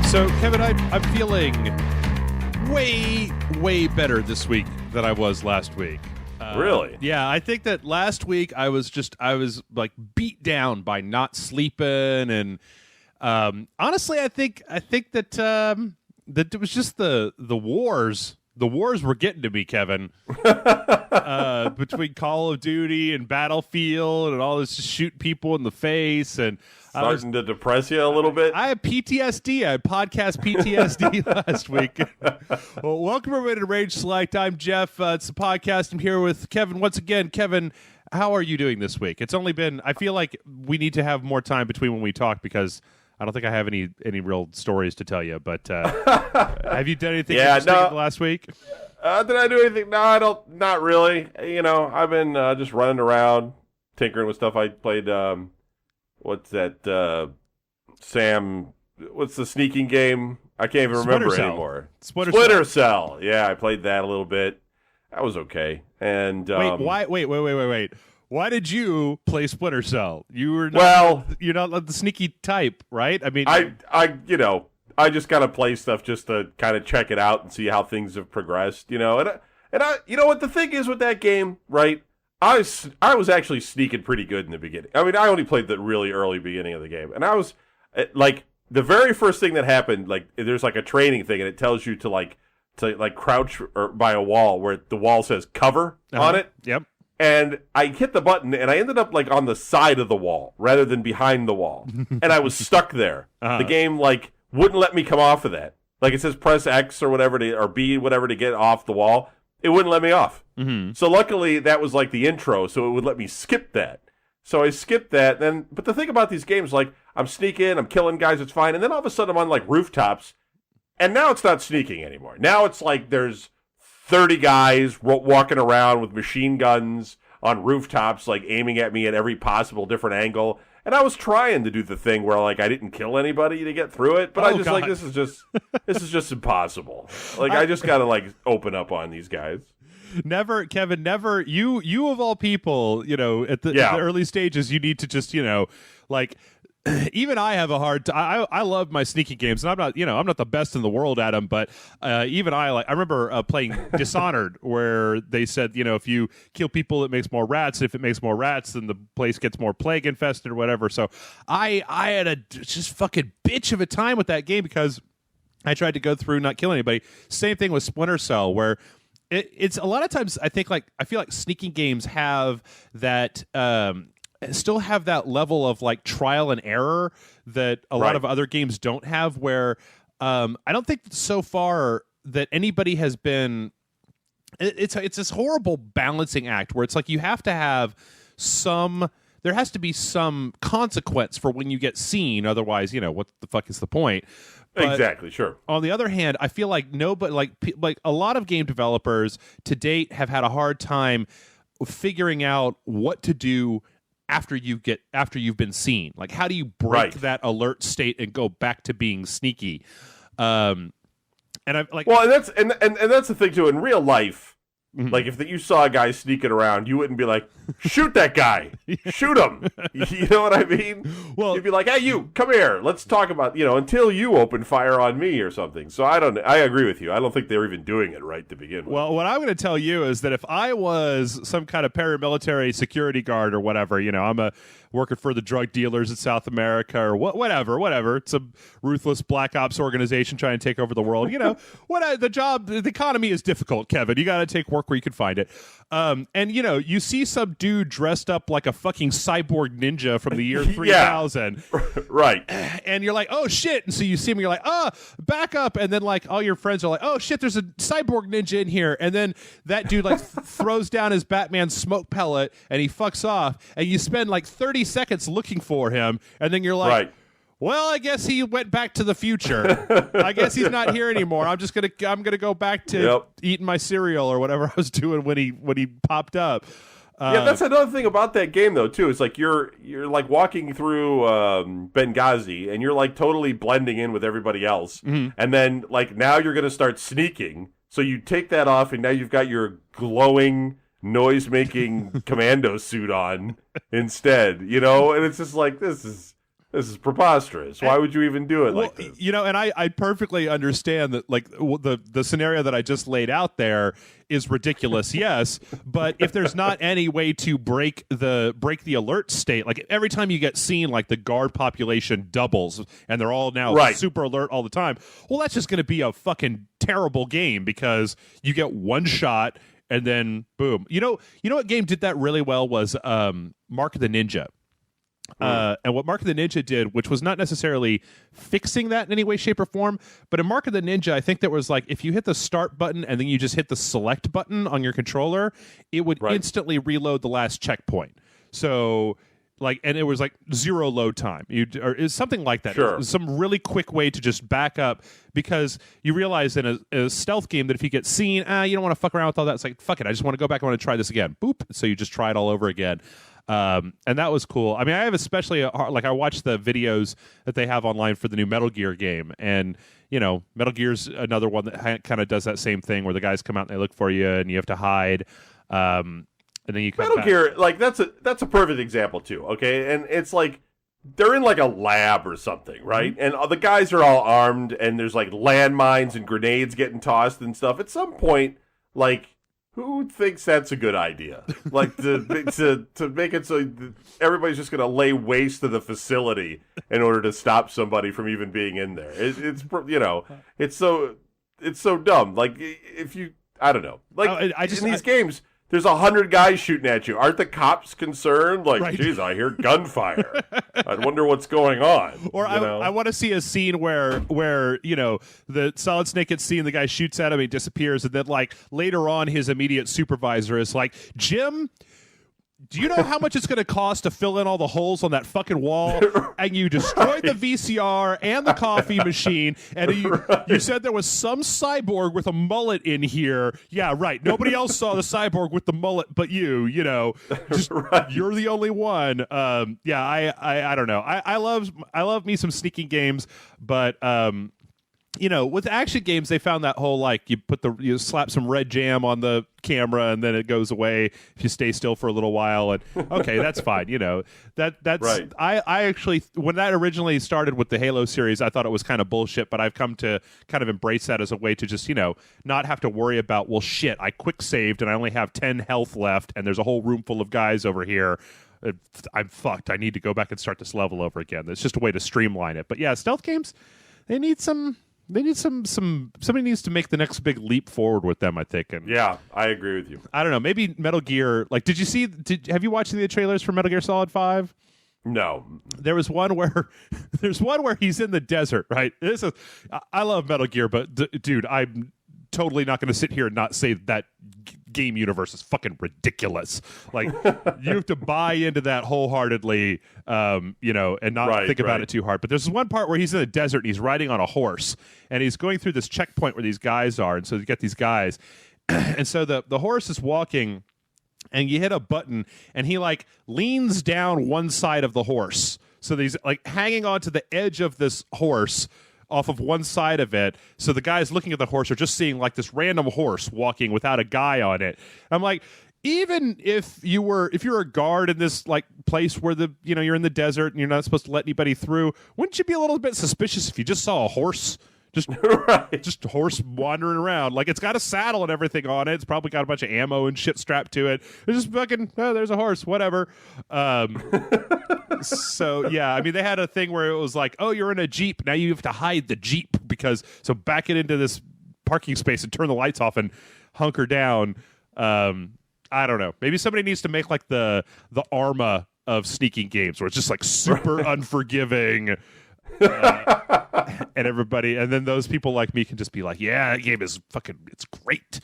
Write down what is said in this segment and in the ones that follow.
So, Kevin, I'm feeling way better this week than I was last week. Really? Yeah, I think that last week I was like beat down by not sleeping, and honestly, I think that that it was just the wars. The wars were getting to me, Kevin. Between Call of Duty and Battlefield and all this, just shooting people in the face, and starting to depress you a little bit. I have PTSD. I had podcast PTSD last week. Well, welcome everybody to Rage Select. I'm Jeff. It's the podcast. I'm here with Kevin once again. Kevin, how are you doing this week? It's only been. I feel like we need to have more time between when we talk because I don't think I have any real stories to tell you. But have you done anything interesting last week? Did I do anything? No, I don't. Not really. You know, I've been just running around, tinkering with stuff. I played. What's that? Sam. What's the sneaking game? I can't even remember anymore. Splinter Cell. Yeah, I played that a little bit. That was okay. And wait. Why did you play Splinter Cell? You're not the sneaky type, right? I mean, I just gotta play stuff just to kind of check it out and see how things have progressed, and I you know what the thing is with that game, right? I was actually sneaking pretty good in the beginning. I mean, I only played the really early beginning of the game, and I was like the very first thing that happened, like there's like a training thing, and it tells you to crouch by a wall where the wall says cover on it. Yep. And I hit the button, and I ended up like on the side of the wall rather than behind the wall, and I was stuck there. The game wouldn't let me come off of that. Like it says press X or whatever or B whatever to get off the wall. It wouldn't let me off. Mm-hmm. So luckily that was like the intro, so it would let me skip that. So I skipped that. But the thing about these games, like I'm sneaking, I'm killing guys, it's fine, and then all of a sudden I'm on like rooftops, and now it's not sneaking anymore. Now it's like there's 30 guys walking around with machine guns on rooftops, like aiming at me at every possible different angle. And I was trying to do the thing where like I didn't kill anybody to get through it, but I just God. Like this is just impossible. Like I just gotta like open up on these guys. Never, Kevin. Never. You of all people, at the early stages, you need to just like. Even I have a hard time. I love my sneaky games, and I'm not the best in the world at them. But even I remember playing Dishonored, where they said, if you kill people, it makes more rats. If it makes more rats, then the place gets more plague infested or whatever. So I had a just fucking bitch of a time with that game because I tried to go through not killing anybody. Same thing with Splinter Cell, where it's a lot of times I feel like sneaking games have that. Still have that level of like trial and error that a lot of other games don't have, where I don't think so far that anybody has been it's this horrible balancing act where it's like you have to have there has to be some consequence for when you get seen, otherwise what the fuck is the point? But exactly, sure. On the other hand, I feel like nobody like a lot of game developers to date have had a hard time figuring out what to do after you've been seen. Like, how do you break that alert state and go back to being sneaky? And I'm like, well, and that's the thing too. In real life, like if you saw a guy sneaking around, you wouldn't be like, shoot that guy, shoot him. You know what I mean? Well, you'd be like, hey, you come here. Let's talk about until you open fire on me or something. So I agree with you. I don't think they're even doing it right to begin with. Well, what I'm going to tell you is that if I was some kind of paramilitary security guard or whatever, I'm working for the drug dealers in South America or whatever. It's a ruthless black ops organization trying to take over the world. The economy is difficult, Kevin. You got to take work where you can find it. And you see some dude dressed up like a fucking cyborg ninja from the year 3000. Right. And you're like, oh shit. And so you see him, you're like, back up. And then like all your friends are like, oh shit, there's a cyborg ninja in here. And then that dude like throws down his Batman smoke pellet and he fucks off. And you spend like 30 seconds looking for him. And then you're like, well, I guess he went back to the future. I guess he's not here anymore. I'm gonna go back to eating my cereal or whatever I was doing when he popped up. That's another thing about that game though too. It's like you're like walking through Benghazi and you're like totally blending in with everybody else, and then like now you're gonna start sneaking. So you take that off and now you've got your glowing noise-making commando suit on instead. And it's just like this is This is preposterous. Why would you even do it like this? You know, and I perfectly understand that, like, the scenario that I just laid out there is ridiculous, yes, but if there's not any way to break the alert state, like every time you get seen, like the guard population doubles and they're all now super alert all the time, well, that's just going to be a fucking terrible game because you get one shot and then boom. You know what game did that really well was Mark the Ninja. And what Mark of the Ninja did, which was not necessarily fixing that in any way, shape, or form, but in Mark of the Ninja, I think that was like if you hit the start button and then you just hit the select button on your controller, it would instantly reload the last checkpoint. So, like, and it was like 0 load time. Or is something like that. Sure. Some really quick way to just back up because you realize in a stealth game that if you get seen, you don't want to fuck around with all that. It's like, fuck it, I just want to go back. I want to try this again. Boop. So you just try it all over again. And that was cool. I mean, I have especially I watched the videos that they have online for the new Metal Gear game, and you know, Metal Gear's another one that kind of does that same thing where the guys come out and they look for you, and you have to hide. And then you come Metal back. Gear, like that's a perfect example too. Okay, and it's like they're in like a lab or something, right? Mm-hmm. And the guys are all armed, and there's like landmines and grenades getting tossed and stuff. At some point, like, who thinks that's a good idea? Like to make it so everybody's just going to lay waste to the facility in order to stop somebody from even being in there. It's you know, it's so dumb. Like if you, I don't know, like in these games. There's 100 guys shooting at you. Aren't the cops concerned? Like, geez, I hear gunfire. I wonder what's going on. Or I want to see a scene where you know the Solid Snake gets seen, the guy shoots at him, he disappears, and then like later on, his immediate supervisor is like, Jim, do you know how much it's going to cost to fill in all the holes on that fucking wall? And you destroyed the VCR and the coffee machine, and you said there was some cyborg with a mullet in here. Yeah, right. Nobody else saw the cyborg with the mullet but you. You know, just you're the only one. Yeah, I don't know. I love me some sneaking games, but you know, with action games, they found that whole like you slap some red jam on the camera and then it goes away if you stay still for a little while, and okay, that's fine. You know, that's right. I actually, when that originally started with the Halo series, I thought it was kind of bullshit, but I've come to kind of embrace that as a way to just, you know, not have to worry about, well, shit, I quick saved and I only have 10 health left and there's a whole room full of guys over here. I'm fucked. I need to go back and start this level over again. It's just a way to streamline it. But yeah, stealth games, they need some. Somebody needs to make the next big leap forward with them, I think. And yeah, I agree with you. I don't know. Maybe Metal Gear. Like, have you watched any of the trailers for Metal Gear Solid 5? No. There was one where he's in the desert, right? I love Metal Gear, but dude, I'm totally not going to sit here and not say that game universe is fucking ridiculous. Like, you have to buy into that wholeheartedly, you know, and not think about it too hard. But there's this one part where he's in the desert and he's riding on a horse and he's going through this checkpoint where these guys are. And so you get these guys. And so the horse is walking and you hit a button and he like leans down one side of the horse. So he's like hanging onto the edge of this horse off of one side of it, so the guys looking at the horse are just seeing like this random horse walking without a guy on it. I'm like, even if you're a guard in this like place where you're in the desert and you're not supposed to let anybody through, wouldn't you be a little bit suspicious if you just saw a horse? Just just a horse wandering around. Like, it's got a saddle and everything on it. It's probably got a bunch of ammo and shit strapped to it. It's just fucking, there's a horse, whatever. So, yeah, I mean, they had a thing where it was like, oh, you're in a Jeep. Now you have to hide the Jeep so back it into this parking space and turn the lights off and hunker down. I don't know. Maybe somebody needs to make like the Arma of sneaking games where it's just like super unforgiving. And everybody, and then those people like me can just be like, yeah, that game is fucking, it's great.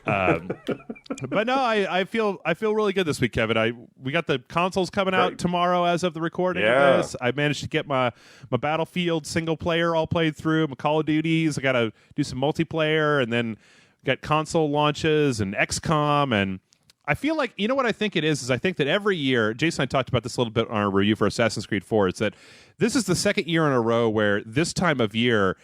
But no, I feel really good this week, Kevin. We got the consoles coming out tomorrow as of the recording of this. I managed to get my Battlefield single player all played through, my Call of Duties. I got to do some multiplayer, and then got console launches and XCOM, and I feel like, you know what I think it is I think that every year, Jason and I talked about this a little bit on our review for Assassin's Creed 4, it's that this is the second year in a row where this time of year,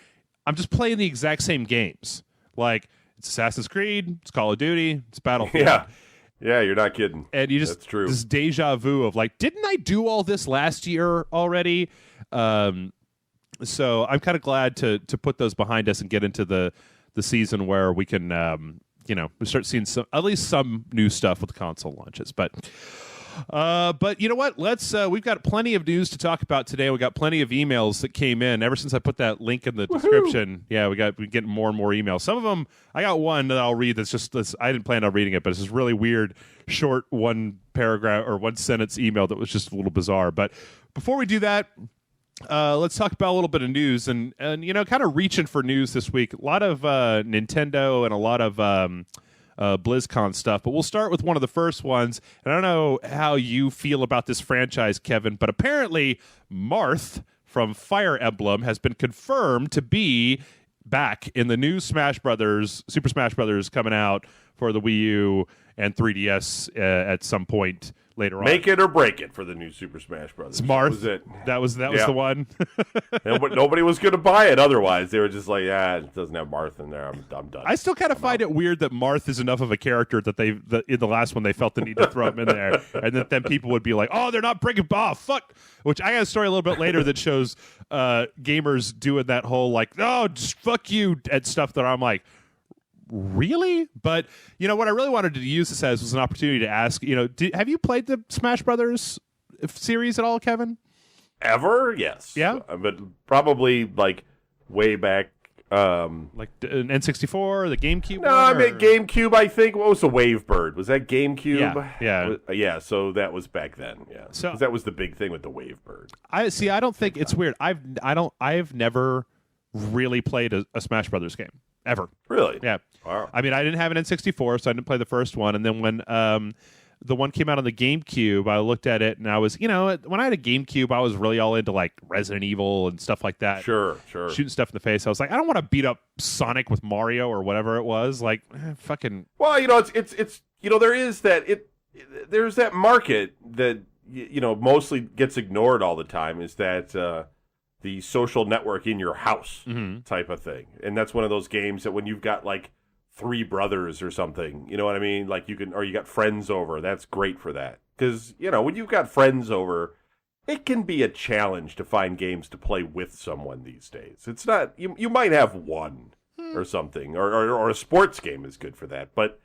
I'm just playing the exact same games. Like, it's Assassin's Creed, it's Call of Duty, it's Battlefield. Yeah. Yeah, you're not kidding. And you just That's true. This deja vu of like, didn't I do all this last year already? So I'm kind of glad to put those behind us and get into the season where we can we start seeing at least some new stuff with the console launches. But you know what? We've got plenty of news to talk about today. We got plenty of emails that came in ever since I put that link in the description. Yeah, we're getting more and more emails. Some of them, I got one that I'll read. That's just I didn't plan on reading it, but it's this really weird, short one paragraph or one sentence email that was just a little bizarre. But before we do that, let's talk about a little bit of news and kind of reaching for news this week. A lot of Nintendo and a lot of BlizzCon stuff, but we'll start with one of the first ones. And I don't know how you feel about this franchise, Kevin, but apparently Marth from Fire Emblem has been confirmed to be back in the new Super Smash Brothers coming out for the Wii U and 3DS at some point later on. Make it or break it for the new Super Smash Brothers. Marth. That was the one. Nobody was going to buy it otherwise. They were just like, it doesn't have Marth in there. I'm done. I still kind of find it weird that Marth is enough of a character that in the last one they felt the need to throw him in there, and that then people would be like, oh, they're not bringing fuck. Which I got a story a little bit later that shows gamers doing that whole like, oh, just fuck you and stuff that I'm like, really? But what I really wanted to use this as was an opportunity to ask, have you played the Smash Brothers series at all, Kevin? Ever? Yes. Yeah, but probably like way back, like an N64, the GameCube. No, I mean GameCube. I think. What was the Wavebird? Was that GameCube? Yeah. So that was back then. Yeah. So that was the big thing with the Wavebird. I don't think it's weird. I've never really played a Smash Brothers game. Ever. Really? Yeah. Wow. I mean, I didn't have an N64, so I didn't play the first one. And then when the one came out on the GameCube, I looked at it, and I was, when I had a GameCube, I was really all into, like, Resident Evil and stuff like that. Sure. Shooting stuff in the face. I was like, I don't want to beat up Sonic with Mario or whatever it was. Like, fucking... Well, it's there is that... There's that market that, mostly gets ignored all the time, is that... the social network in your house type of thing. And that's one of those games that when you've got like 3 brothers or something, you know what I mean? Like you got friends over, that's great for that. Because, when you've got friends over, it can be a challenge to find games to play with someone these days. It's not, you might have one or something, or a sports game is good for that. But,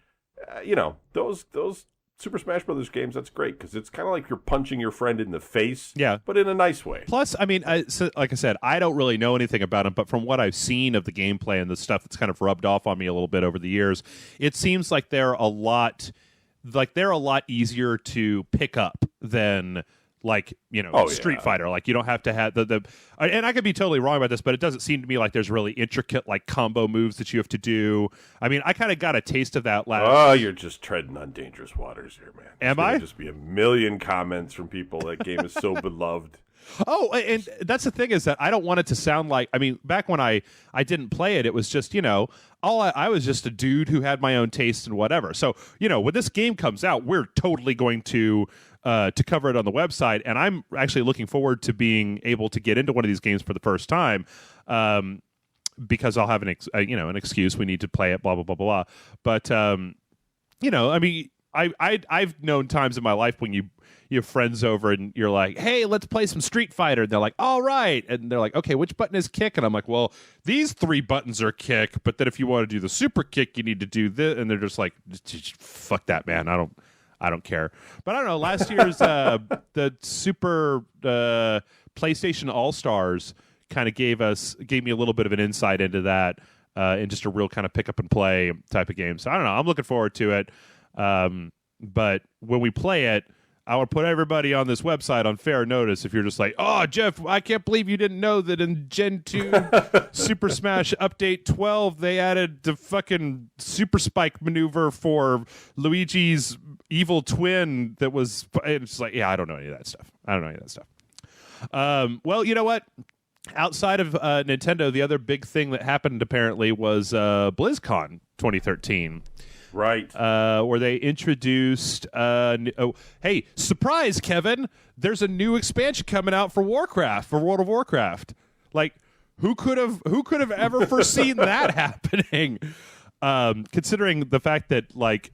those Super Smash Brothers games, that's great because it's kind of like you're punching your friend in the face, but in a nice way. Plus, I mean, like I said, I don't really know anything about them, but from what I've seen of the gameplay and the stuff that's kind of rubbed off on me a little bit over the years, it seems like they're a lot easier to pick up than Street Fighter. Like you don't have to have the and I could be totally wrong about this, but it doesn't seem to me like there's really intricate like combo moves that you have to do. I mean, I kind of got a taste of that last. Oh, you're just treading on dangerous waters here, man. Am I? Just be a million comments from people. That game is so beloved. Oh, and that's the thing is that I don't want it to sound like, I mean, back when I didn't play it, it was just, I was just a dude who had my own taste and whatever. So, when this game comes out, we're totally going to cover it on the website. And I'm actually looking forward to being able to get into one of these games for the first time. Because I'll have an excuse. We need to play it, blah, blah, blah, blah. But, I mean, I've known times in my life when you have friends over and you're like, hey, let's play some Street Fighter. And they're like, all right. And they're like, okay, which button is kick? And I'm like, well, these 3 buttons are kick, but then if you want to do the super kick, you need to do this. And they're just like, fuck that, man. I don't care. But I don't know. Last year's the Super PlayStation All-Stars kind of gave me a little bit of an insight into that in just a real kind of pick up and play type of game. So I don't know. I'm looking forward to it. But when we play it, I will put everybody on this website on fair notice if you're just like, oh, Jeff, I can't believe you didn't know that in Gen 2 Super Smash Update 12, they added the fucking Super Spike maneuver for Luigi's evil twin that was... It's just like, yeah, I don't know any of that stuff. Well, you know what? Outside of Nintendo, the other big thing that happened apparently was BlizzCon 2013. Right. Where they introduced hey, surprise, Kevin, there's a new expansion coming out for World of Warcraft. Like, who could have ever foreseen that happening? Considering the fact that, like,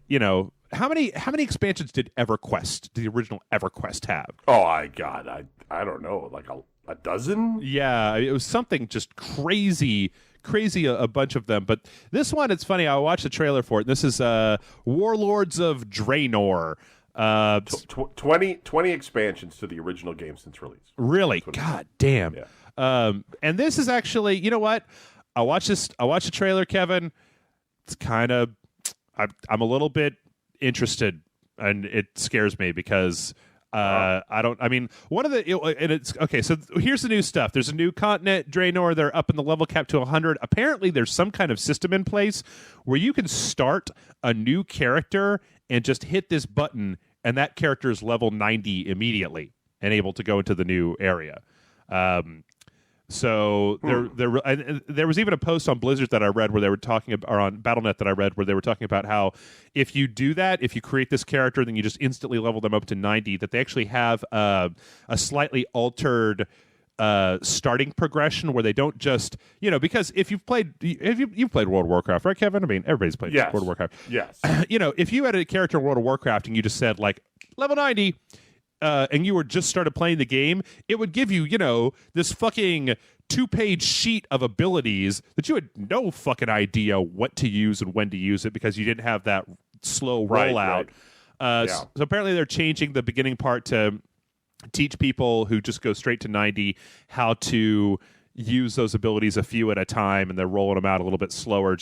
how many expansions did EverQuest, the original EverQuest, have? Oh, I don't know, like a dozen? Yeah, it was something just crazy, a bunch of them. But this one, it's funny. I watched the trailer for it. This is Warlords of Draenor. 20 expansions to the original game since release. Really? God damn. Yeah. And this is actually, you know what? I watched the trailer, Kevin. It's kind of, I'm a little bit interested, and it scares me because one of the, and it's okay. So here's the new stuff. There's a new continent, Draenor. They're up in the level cap to 100. Apparently, there's some kind of system in place where you can start a new character and just hit this button, and that character is level 90 immediately and able to go into the new area. So there was even a post on Blizzard that I read where they were talking about, or on Battle.net that I read, where they were talking about how if you do that, if you create this character, then you just instantly level them up to 90, that they actually have a slightly altered starting progression where they don't just, because if you've played World of Warcraft, right, Kevin? I mean, everybody's played World of Warcraft. Yes. If you had a character in World of Warcraft and you just said like level 90, and you were just started playing the game, it would give you, this fucking 2-page sheet of abilities that you had no fucking idea what to use and when to use it because you didn't have that slow rollout. Right. So apparently they're changing the beginning part to teach people who just go straight to 90 how to use those abilities a few at a time, and they're rolling them out a little bit slower.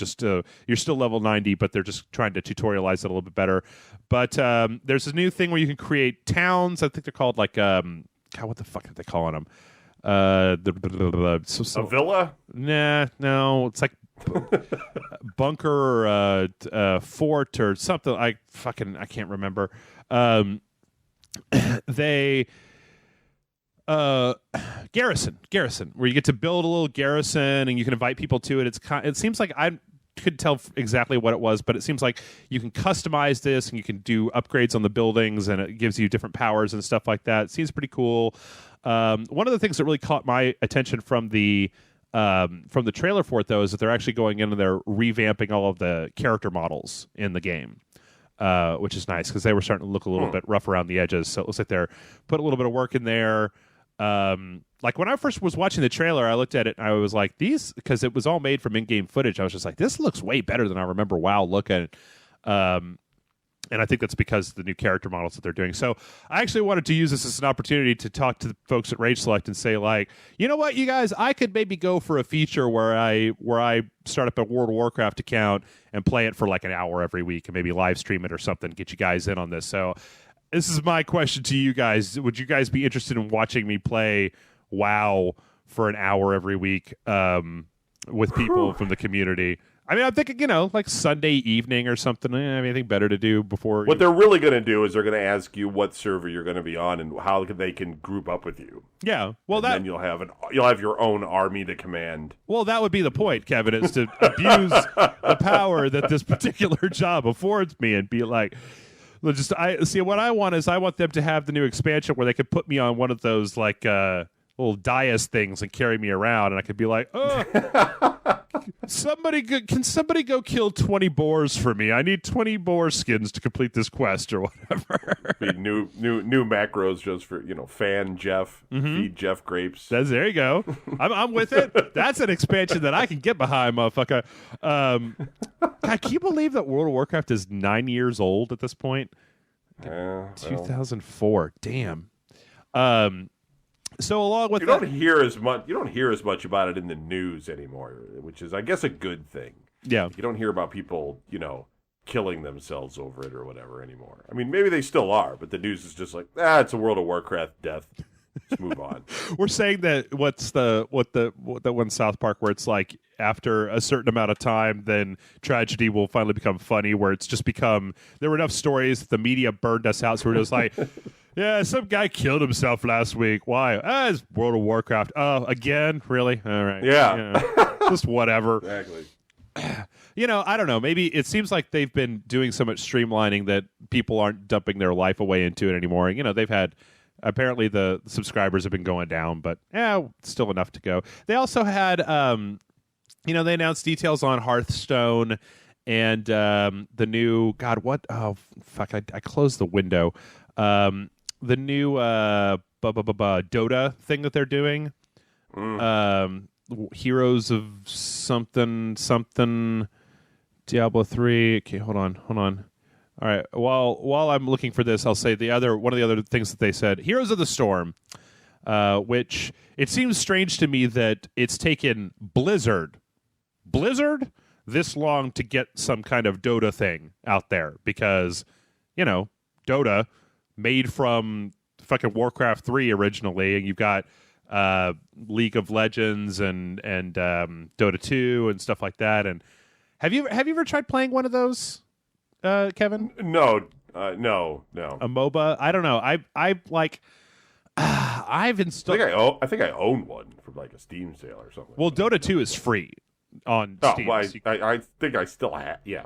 You're still level 90, but they're just trying to tutorialize it a little bit better. But there's a new thing where you can create towns. I think they're called like God, what the fuck are they calling them? A villa? Nah, no, it's like bunker or fort or something. I can't remember. Garrison, where you get to build a little garrison and you can invite people to it. It seems like I couldn't tell exactly what it was, but it seems like you can customize this and you can do upgrades on the buildings, and it gives you different powers and stuff like that. It seems pretty cool. One of the things that really caught my attention from the trailer for it, though, is that they're actually going in and they're revamping all of the character models in the game. Which is nice because they were starting to look a little bit rough around the edges. So it looks like they're putting a little bit of work in there. Like when I first was watching the trailer, I looked at it and I was like, because it was all made from in-game footage. I was just like, this looks way better than I remember WoW looking. And I think that's because of the new character models that they're doing. So I actually wanted to use this as an opportunity to talk to the folks at Rage Select and say, like, you know what, you guys, I could maybe go for a feature where I start up a World of Warcraft account and play it for like an hour every week and maybe live stream it or something, get you guys in on this. So this is my question to you guys. Would you guys be interested in watching me play WoW for an hour every week with people from the community? I mean, I'm thinking, like Sunday evening or something. Anything better to do before? What they're really going to do is they're going to ask you what server you're going to be on and how they can group up with you. Yeah, well, then you'll have your own army to command. Well, that would be the point, Kevin, is to abuse the power that this particular job affords me and be like, what I want is I want them to have the new expansion where they could put me on one of those like little dais things and carry me around, and I could be like, oh. Can somebody go kill 20 boars for me? I need 20 boar skins to complete this quest or whatever. New macros just for fan Jeff, feed Jeff grapes. There you go. I'm with it. That's an expansion that I can get behind, motherfucker. God, can you believe that World of Warcraft is 9 years old at this point? 2004. Damn. So along with you don't hear as much about it in the news anymore, which is, I guess, a good thing. Yeah, you don't hear about people, killing themselves over it or whatever anymore. I mean, maybe they still are, but the news is just like, it's a World of Warcraft death. Let's move on. We're saying that that one South Park where it's like after a certain amount of time, then tragedy will finally become funny. Where it's just become there were enough stories that the media burned us out, so we're just like. Yeah, some guy killed himself last week. Why? It's World of Warcraft. Oh, again? Really? All right. Yeah. Just whatever. Exactly. I don't know. Maybe it seems like they've been doing so much streamlining that people aren't dumping their life away into it anymore. They've had, apparently the subscribers have been going down, but still enough to go. They also had, they announced details on Hearthstone and the new I closed the window. The new Dota thing that they're doing. Heroes of something Diablo 3. Okay, hold on. All right. While I'm looking for this, I'll say one of the other things that they said, Heroes of the Storm, which it seems strange to me that it's taken Blizzard this long to get some kind of Dota thing out there, because, Dota made from fucking Warcraft 3 originally, and you've got League of Legends and Dota 2 and stuff like that. And have you ever tried playing one of those, Kevin? No. A MOBA? I don't know. I've installed. I think I own one from like a Steam sale or something. Well, Dota 2 is free on Steam. Well, I think I still have. Yeah.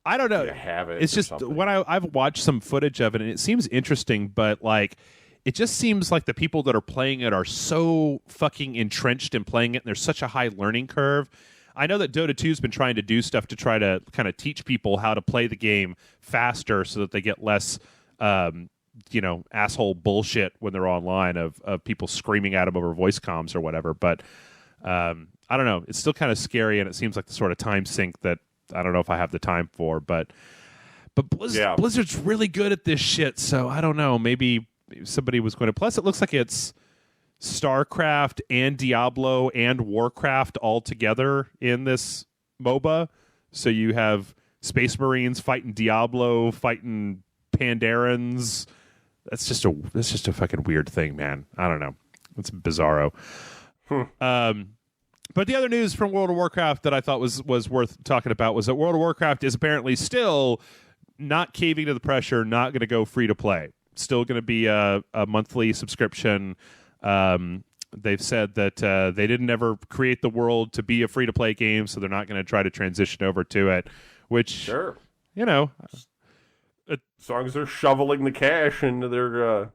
I don't know. I have it. It's just something. when I've watched some footage of it, and it seems interesting, but like, it just seems like the people that are playing it are so fucking entrenched in playing it, and there's such a high learning curve. I know that Dota 2's been trying to do stuff to try to kind of teach people how to play the game faster so that they get less, asshole bullshit when they're online of people screaming at them over voice comms or whatever. But I don't know. It's still kind of scary, and it seems like the sort of time sink that I don't know if I have the time for. But Blizzard's really good at this shit, so I don't know. Maybe somebody was going to. Plus, it looks like it's StarCraft and Diablo and Warcraft all together in this MOBA. So you have Space Marines fighting Diablo, fighting Pandarans. That's just a fucking weird thing, man. I don't know. It's bizarro. But the other news from World of Warcraft that I thought was worth talking about was that World of Warcraft is apparently still not caving to the pressure, not going to go free to play. Still going to be a monthly subscription. They've said that they didn't ever create the world to be a free to play game, so they're not going to try to transition over to it. Which, sure, as long as they're shoveling the cash into their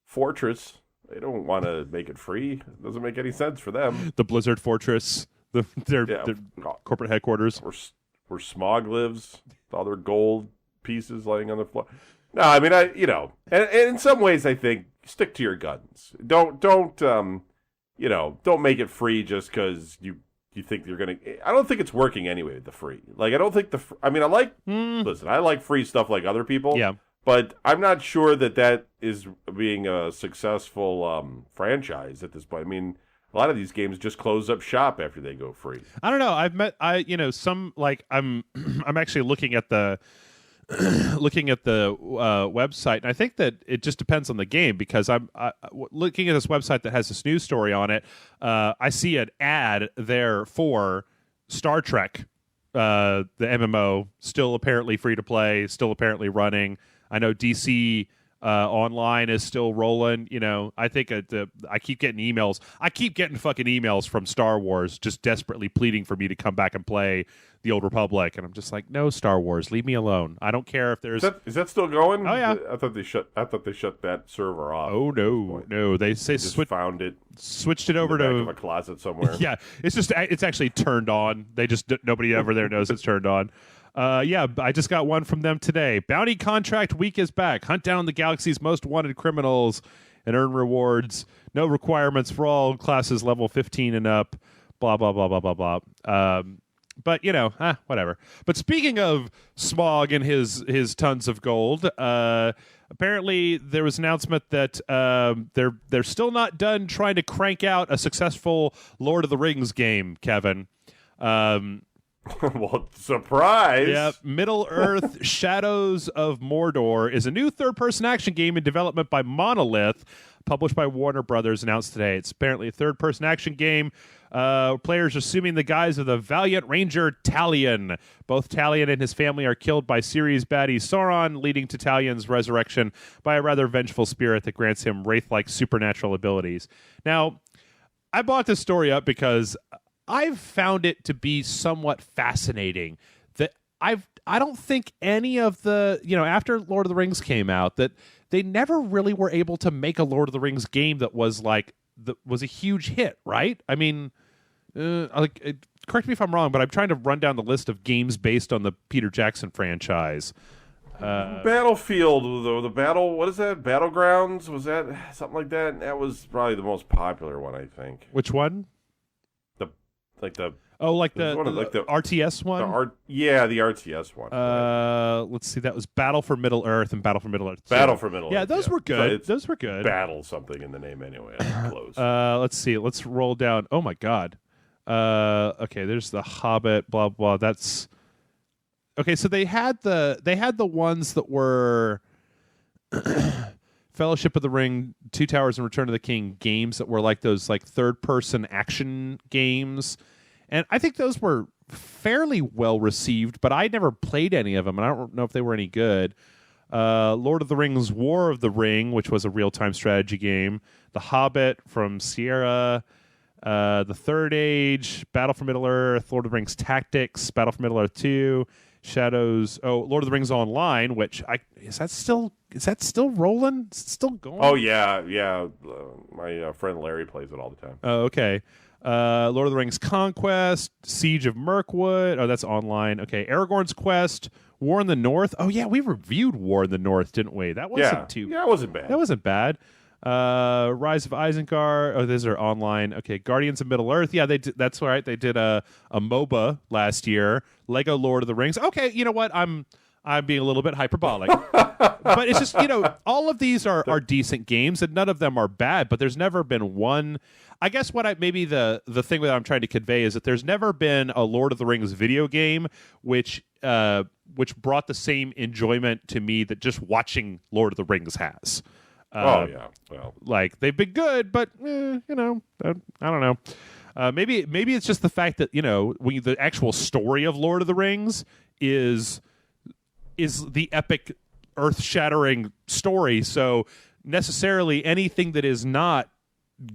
fortress, they don't want to make it free. It doesn't make any sense for them. The Blizzard Fortress, their corporate headquarters, where Smog lives, with all their gold pieces laying on the floor. No, I mean, and in some ways, I think stick to your guns. Don't make it free just because you think you're gonna. I don't think it's working anyway with the free. Like, I don't think listen, I like free stuff like other people. Yeah. But I'm not sure that is being a successful franchise at this point. I mean, a lot of these games just close up shop after they go free. I don't know. Some, like, I'm actually looking at the website, and I think that it just depends on the game, because I'm looking at this website that has this news story on it. I see an ad there for Star Trek, the MMO, still apparently free to play, still apparently running. I know DC Online is still rolling. I think I keep getting emails. I keep getting fucking emails from Star Wars just desperately pleading for me to come back and play the Old Republic, and I'm just like, no, Star Wars, leave me alone. I don't care if there's. Is that still going? Oh yeah. I thought they shut that server off. Oh no. They say found it, switched it over in the to back of a closet somewhere. Yeah, it's actually turned on. They just nobody ever there knows it's turned on. I just got one from them today. Bounty contract week is back. Hunt down the galaxy's most wanted criminals and earn rewards. No requirements for all classes level 15 and up. Blah, blah, blah, blah, blah, blah. But, whatever. But speaking of Smog and his tons of gold, apparently there was an announcement that they're still not done trying to crank out a successful Lord of the Rings game, Kevin. Well, surprise! Yeah, Middle-earth Shadows of Mordor is a new third-person action game in development by Monolith, published by Warner Brothers, announced today. It's apparently a third-person action game. Players assuming the guise of the valiant ranger Talion. Both Talion and his family are killed by series baddie Sauron, leading to Talion's resurrection by a rather vengeful spirit that grants him wraith-like supernatural abilities. Now, I brought this story up because I've found it to be somewhat fascinating that I don't think any of the, after Lord of the Rings came out, that they never really were able to make a Lord of the Rings game that was was a huge hit, right? I mean, correct me if I'm wrong, but I'm trying to run down the list of games based on the Peter Jackson franchise. Battlefield, the battle. What is that? Battlegrounds? Was that something like that? That was probably the most popular one, I think. Which one? The RTS one. The RTS one. Let's see. That was Battle for Middle Earth and Battle for Middle Earth 2. Battle for Middle Earth. Yeah, those were good. Those were good. Battle something in the name anyway. Close. Let's see. Let's roll down. Oh my God. Okay. There's the Hobbit. Blah blah. That's. Okay, so they had the ones that were Fellowship of the Ring, Two Towers, and Return of the King games that were like those like third-person action games, and I think those were fairly well received. But I never played any of them, and I don't know if they were any good. Lord of the Rings: War of the Ring, which was a real-time strategy game, The Hobbit from Sierra. The Third Age, Battle for Middle Earth, Lord of the Rings Tactics, Battle for Middle Earth 2. Shadows. Oh, Lord of the Rings Online, which is that still rolling? Is it still going? Oh yeah. My friend Larry plays it all the time. Oh, okay. Lord of the Rings Conquest, Siege of Mirkwood. Oh, that's online. Okay, Aragorn's Quest, War in the North. Oh yeah, we reviewed War in the North, didn't we? That wasn't too. Yeah, it wasn't bad. That wasn't bad. Rise of Isengard. Oh, these are online. Okay, Guardians of Middle Earth. Yeah, that's right. They did a MOBA last year. Lego Lord of the Rings. Okay, you know what? I'm being a little bit hyperbolic, but it's just all of these are decent games, and none of them are bad. But there's never been one. I guess maybe the thing that I'm trying to convey is that there's never been a Lord of the Rings video game which brought the same enjoyment to me that just watching Lord of the Rings has. Yeah, well, like they've been good, but I don't know. Maybe it's just the fact that when the actual story of Lord of the Rings is the epic, earth-shattering story. So necessarily anything that is not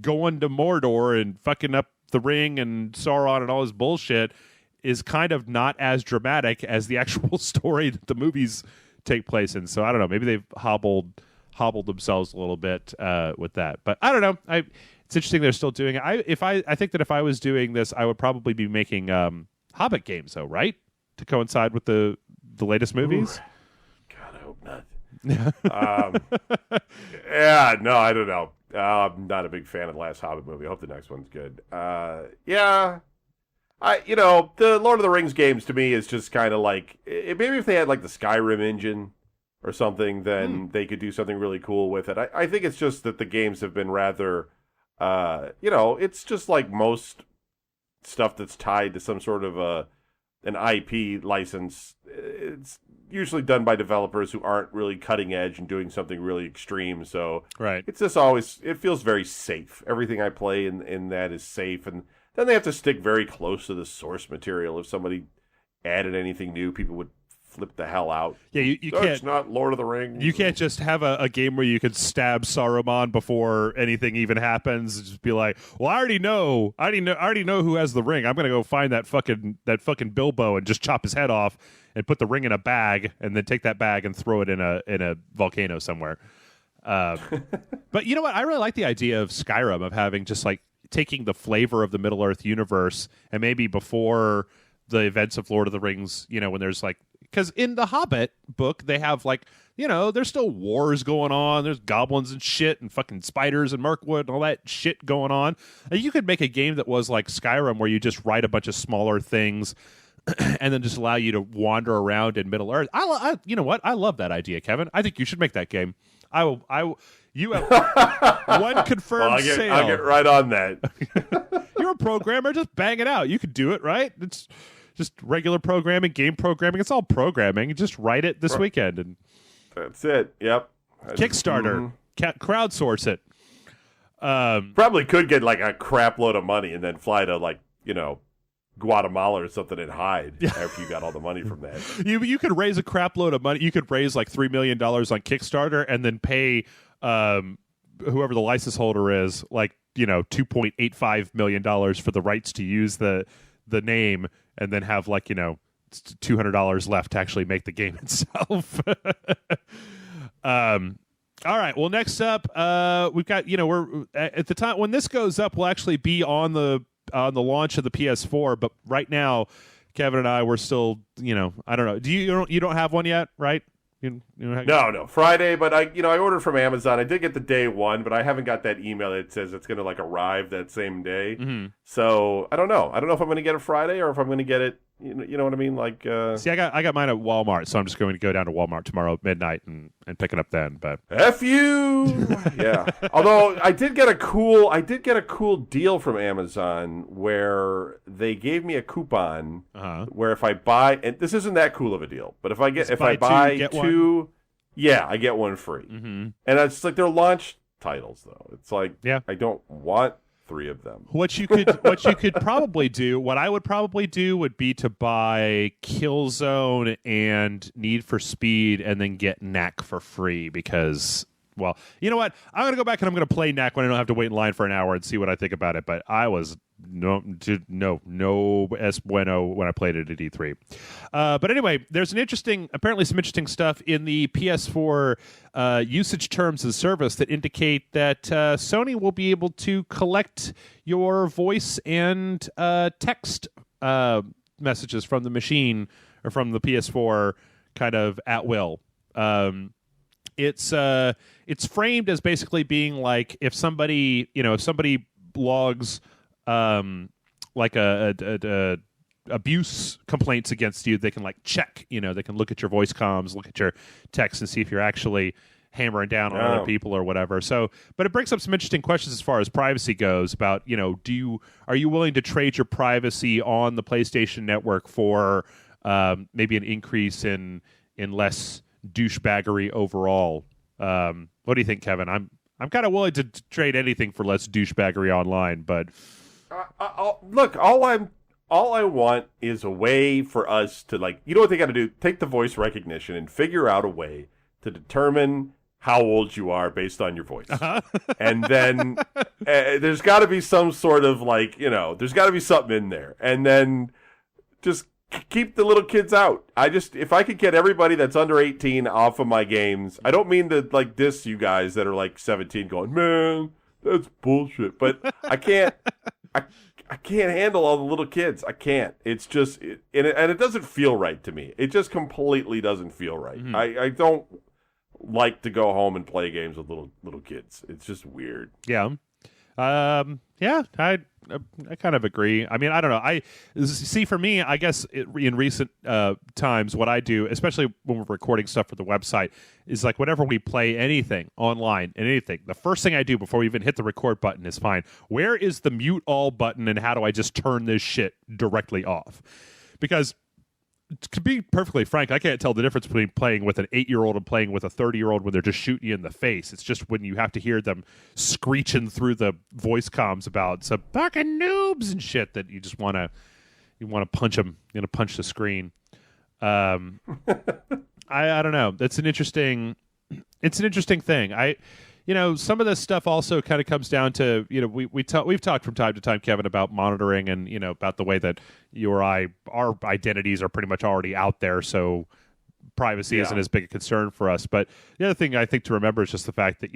going to Mordor and fucking up the ring and Sauron and all this bullshit is kind of not as dramatic as the actual story that the movies take place in. So I don't know. Maybe they've hobbled themselves a little bit with that, but I don't know. It's interesting they're still doing it. I think that if I was doing this, I would probably be making Hobbit games, though, right, to coincide with the latest movies. Ooh. God, I hope not. Yeah, no, I don't know. I'm not a big fan of the last Hobbit movie. I hope the next one's good. Yeah. The Lord of the Rings games to me is just kind of like maybe if they had like the Skyrim engine or something, then they could do something really cool with it. I think it's just that the games have been rather, it's just like most stuff that's tied to some sort of an IP license. It's usually done by developers who aren't really cutting edge and doing something really extreme. So right. It's just it feels very safe. Everything I play in that is safe. And then they have to stick very close to the source material. If somebody added anything new, people would flip the hell out. Yeah, you can't. It's not Lord of the Rings. You can't just have a game where you could stab Saruman before anything even happens. Just be like, well, I already know who has the ring. I'm gonna go find that fucking Bilbo and just chop his head off and put the ring in a bag and then take that bag and throw it in a volcano somewhere. But you know what? I really like the idea of Skyrim, of having just like taking the flavor of the Middle Earth universe and maybe before the events of Lord of the Rings, when there's like, because in the Hobbit book, they have like, there's still wars going on. There's goblins and shit and fucking spiders and Mirkwood and all that shit going on. And you could make a game that was like Skyrim where you just write a bunch of smaller things and then just allow you to wander around in Middle Earth. You know what? I love that idea, Kevin. I think you should make that game. You have one confirmed sale. I'll get right on that. You're a programmer. Just bang it out. You could do it, right? It's just regular programming, game programming. It's all programming. You just write it this weekend. And that's it. Yep. Kickstarter. Crowdsource it. Probably could get like a crap load of money and then fly to like, Guatemala or something and hide after you got all the money from that. You could raise a crap load of money. You could raise like $3 million on Kickstarter and then pay whoever the license holder is like, $2.85 million for the rights to use the name, and then have like, $200 left to actually make the game itself. All right. Well, next up, we've got, we're at the time when this goes up, we'll actually be on the on the launch of the PS4, but right now, Kevin and I were still, I don't know. You don't have one yet, right? No, Friday, but I ordered from Amazon. I did get the day one, but I haven't got that email that says it's going to arrive that same day. Mm-hmm. So I don't know. I don't know if I'm going to get it Friday or if I'm going to get it. You know what I mean? See, I got mine at Walmart, so I'm just going to go down to Walmart tomorrow at midnight and pick it up then. But F you, yeah. Although I did get a cool deal from Amazon where they gave me a coupon where if I buy, and this isn't that cool of a deal, but if I buy two, yeah, I get one free. Mm-hmm. And it's they're launch titles though. It's I don't want 3 of them. What you could probably do, what I would probably do would be to buy Killzone and Need for Speed and then get Knack for free because, well, you know what? I'm going to go back and I'm going to play Knack when I don't have to wait in line for an hour and see what I think about it. But I was no es bueno when I played it at E3. But anyway, there's apparently some interesting stuff in the PS4 usage terms of service that indicate that Sony will be able to collect your voice and text messages from the machine or from the PS4 kind of at will. It's framed as basically being like if somebody logs like a abuse complaints against you, they can check, they can look at your voice comms, look at your text and see if you're actually hammering down on other people or whatever. So, but it brings up some interesting questions as far as privacy goes about, are you willing to trade your privacy on the PlayStation Network for maybe an increase in less douchebaggery overall? What do you think, Kevin? I'm kind of willing to trade anything for less douchebaggery online, but look, all I want is a way for us to what they got to do? Take the voice recognition and figure out a way to determine how old you are based on your voice, and then there's got to be some sort of there's got to be something in there, and then just keep the little kids out. If I could get everybody that's under 18 off of my games, I don't mean to diss you guys that are 17 going, man, that's bullshit. But I can't handle all the little kids. I can't. It's just, and it doesn't feel right to me. It just completely doesn't feel right. Mm-hmm. I don't like to go home and play games with little kids. It's just weird. Yeah. I kind of agree. I mean, I don't know. See, for me, I guess in recent times, what I do, especially when we're recording stuff for the website, is whenever we play anything online and anything, the first thing I do before we even hit the record button is find where is the mute all button and how do I just turn this shit directly off? Because to be perfectly frank, I can't tell the difference between playing with an 8-year-old and playing with a 30-year-old when they're just shooting you in the face. It's just when you have to hear them screeching through the voice comms about some fucking noobs and shit that you just want to punch them, punch the screen. I don't know. It's an interesting thing. Some of this stuff also kind of comes down to, we've talked from time to time, Kevin, about monitoring and, about the way that you or our identities are pretty much already out there. So privacy isn't as big a concern for us. But the other thing I think to remember is just the fact that,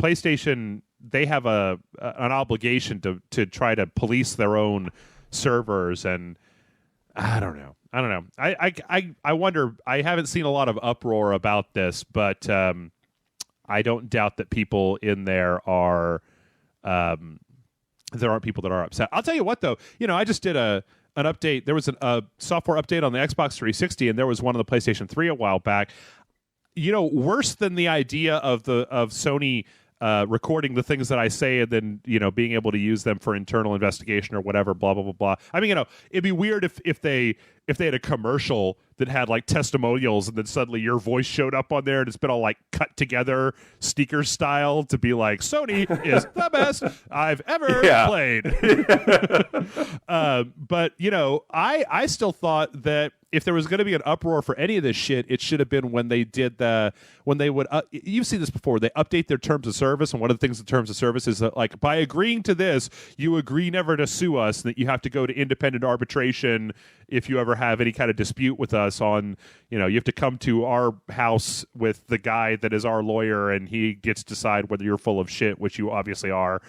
PlayStation, they have an obligation to try to police their own servers. And I don't know. I wonder, I haven't seen a lot of uproar about this, but, I don't doubt that people in there are, there aren't people that are upset. I'll tell you what, though. I just did an update. There was a software update on the Xbox 360, and there was one on the PlayStation 3 a while back. Worse than the idea of Sony recording the things that I say and then being able to use them for internal investigation or whatever. Blah blah blah blah. I mean, it'd be weird if they had a commercial that had testimonials and then suddenly your voice showed up on there and it's been all cut together sneaker style to be Sony is the best I've ever played. But I still thought that if there was going to be an uproar for any of this shit, it should have been when they did when they would you've seen this before, they update their terms of service, and one of the things in terms of service is that by agreeing to this you agree never to sue us, and that you have to go to independent arbitration if you ever have any kind of dispute with us on, you have to come to our house with the guy that is our lawyer and he gets to decide whether you're full of shit, which you obviously are.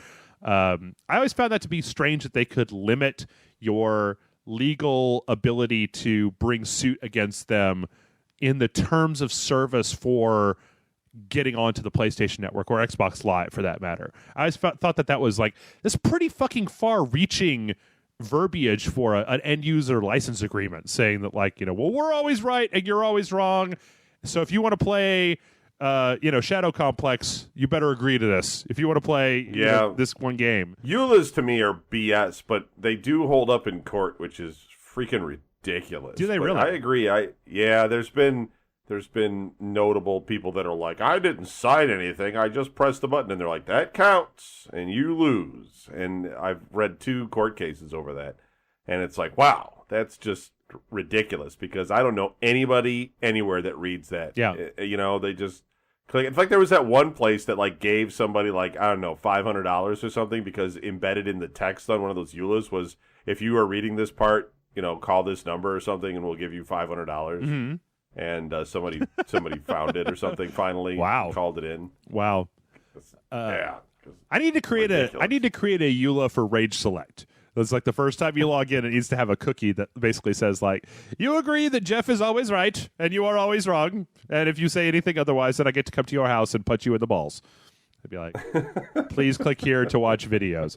I always found that to be strange that they could limit your legal ability to bring suit against them in the terms of service for getting onto the PlayStation Network or Xbox Live, for that matter. I always thought that was like this pretty fucking far-reaching verbiage for an end-user license agreement, saying that, like, well, we're always right and you're always wrong. So if you want to play, Shadow Complex, you better agree to this. If you want to play this one game. EULAs to me are BS, but they do hold up in court, which is freaking ridiculous. Do they really? I agree. There's been notable people that are like, I didn't sign anything. I just pressed the button. And they're like, that counts, and you lose. And I've read 2 court cases over that. And it's like, wow, that's just ridiculous, because I don't know anybody anywhere that reads that. Yeah. They just click. In fact, there was that one place that, like, gave somebody, like, I don't know, $500 or something, because embedded in the text on one of those EULAs was, if you are reading this part, call this number or something, and we'll give you $500. Mm-hmm. And somebody found it or something. Finally, wow, called it in. Wow. Yeah. I need to create a EULA for Rage Select. It's like the first time you log in, it needs to have a cookie that basically says, like, you agree that Jeff is always right and you are always wrong, and if you say anything otherwise, then I get to come to your house and punch you in the balls. I'd be like, please click here to watch videos.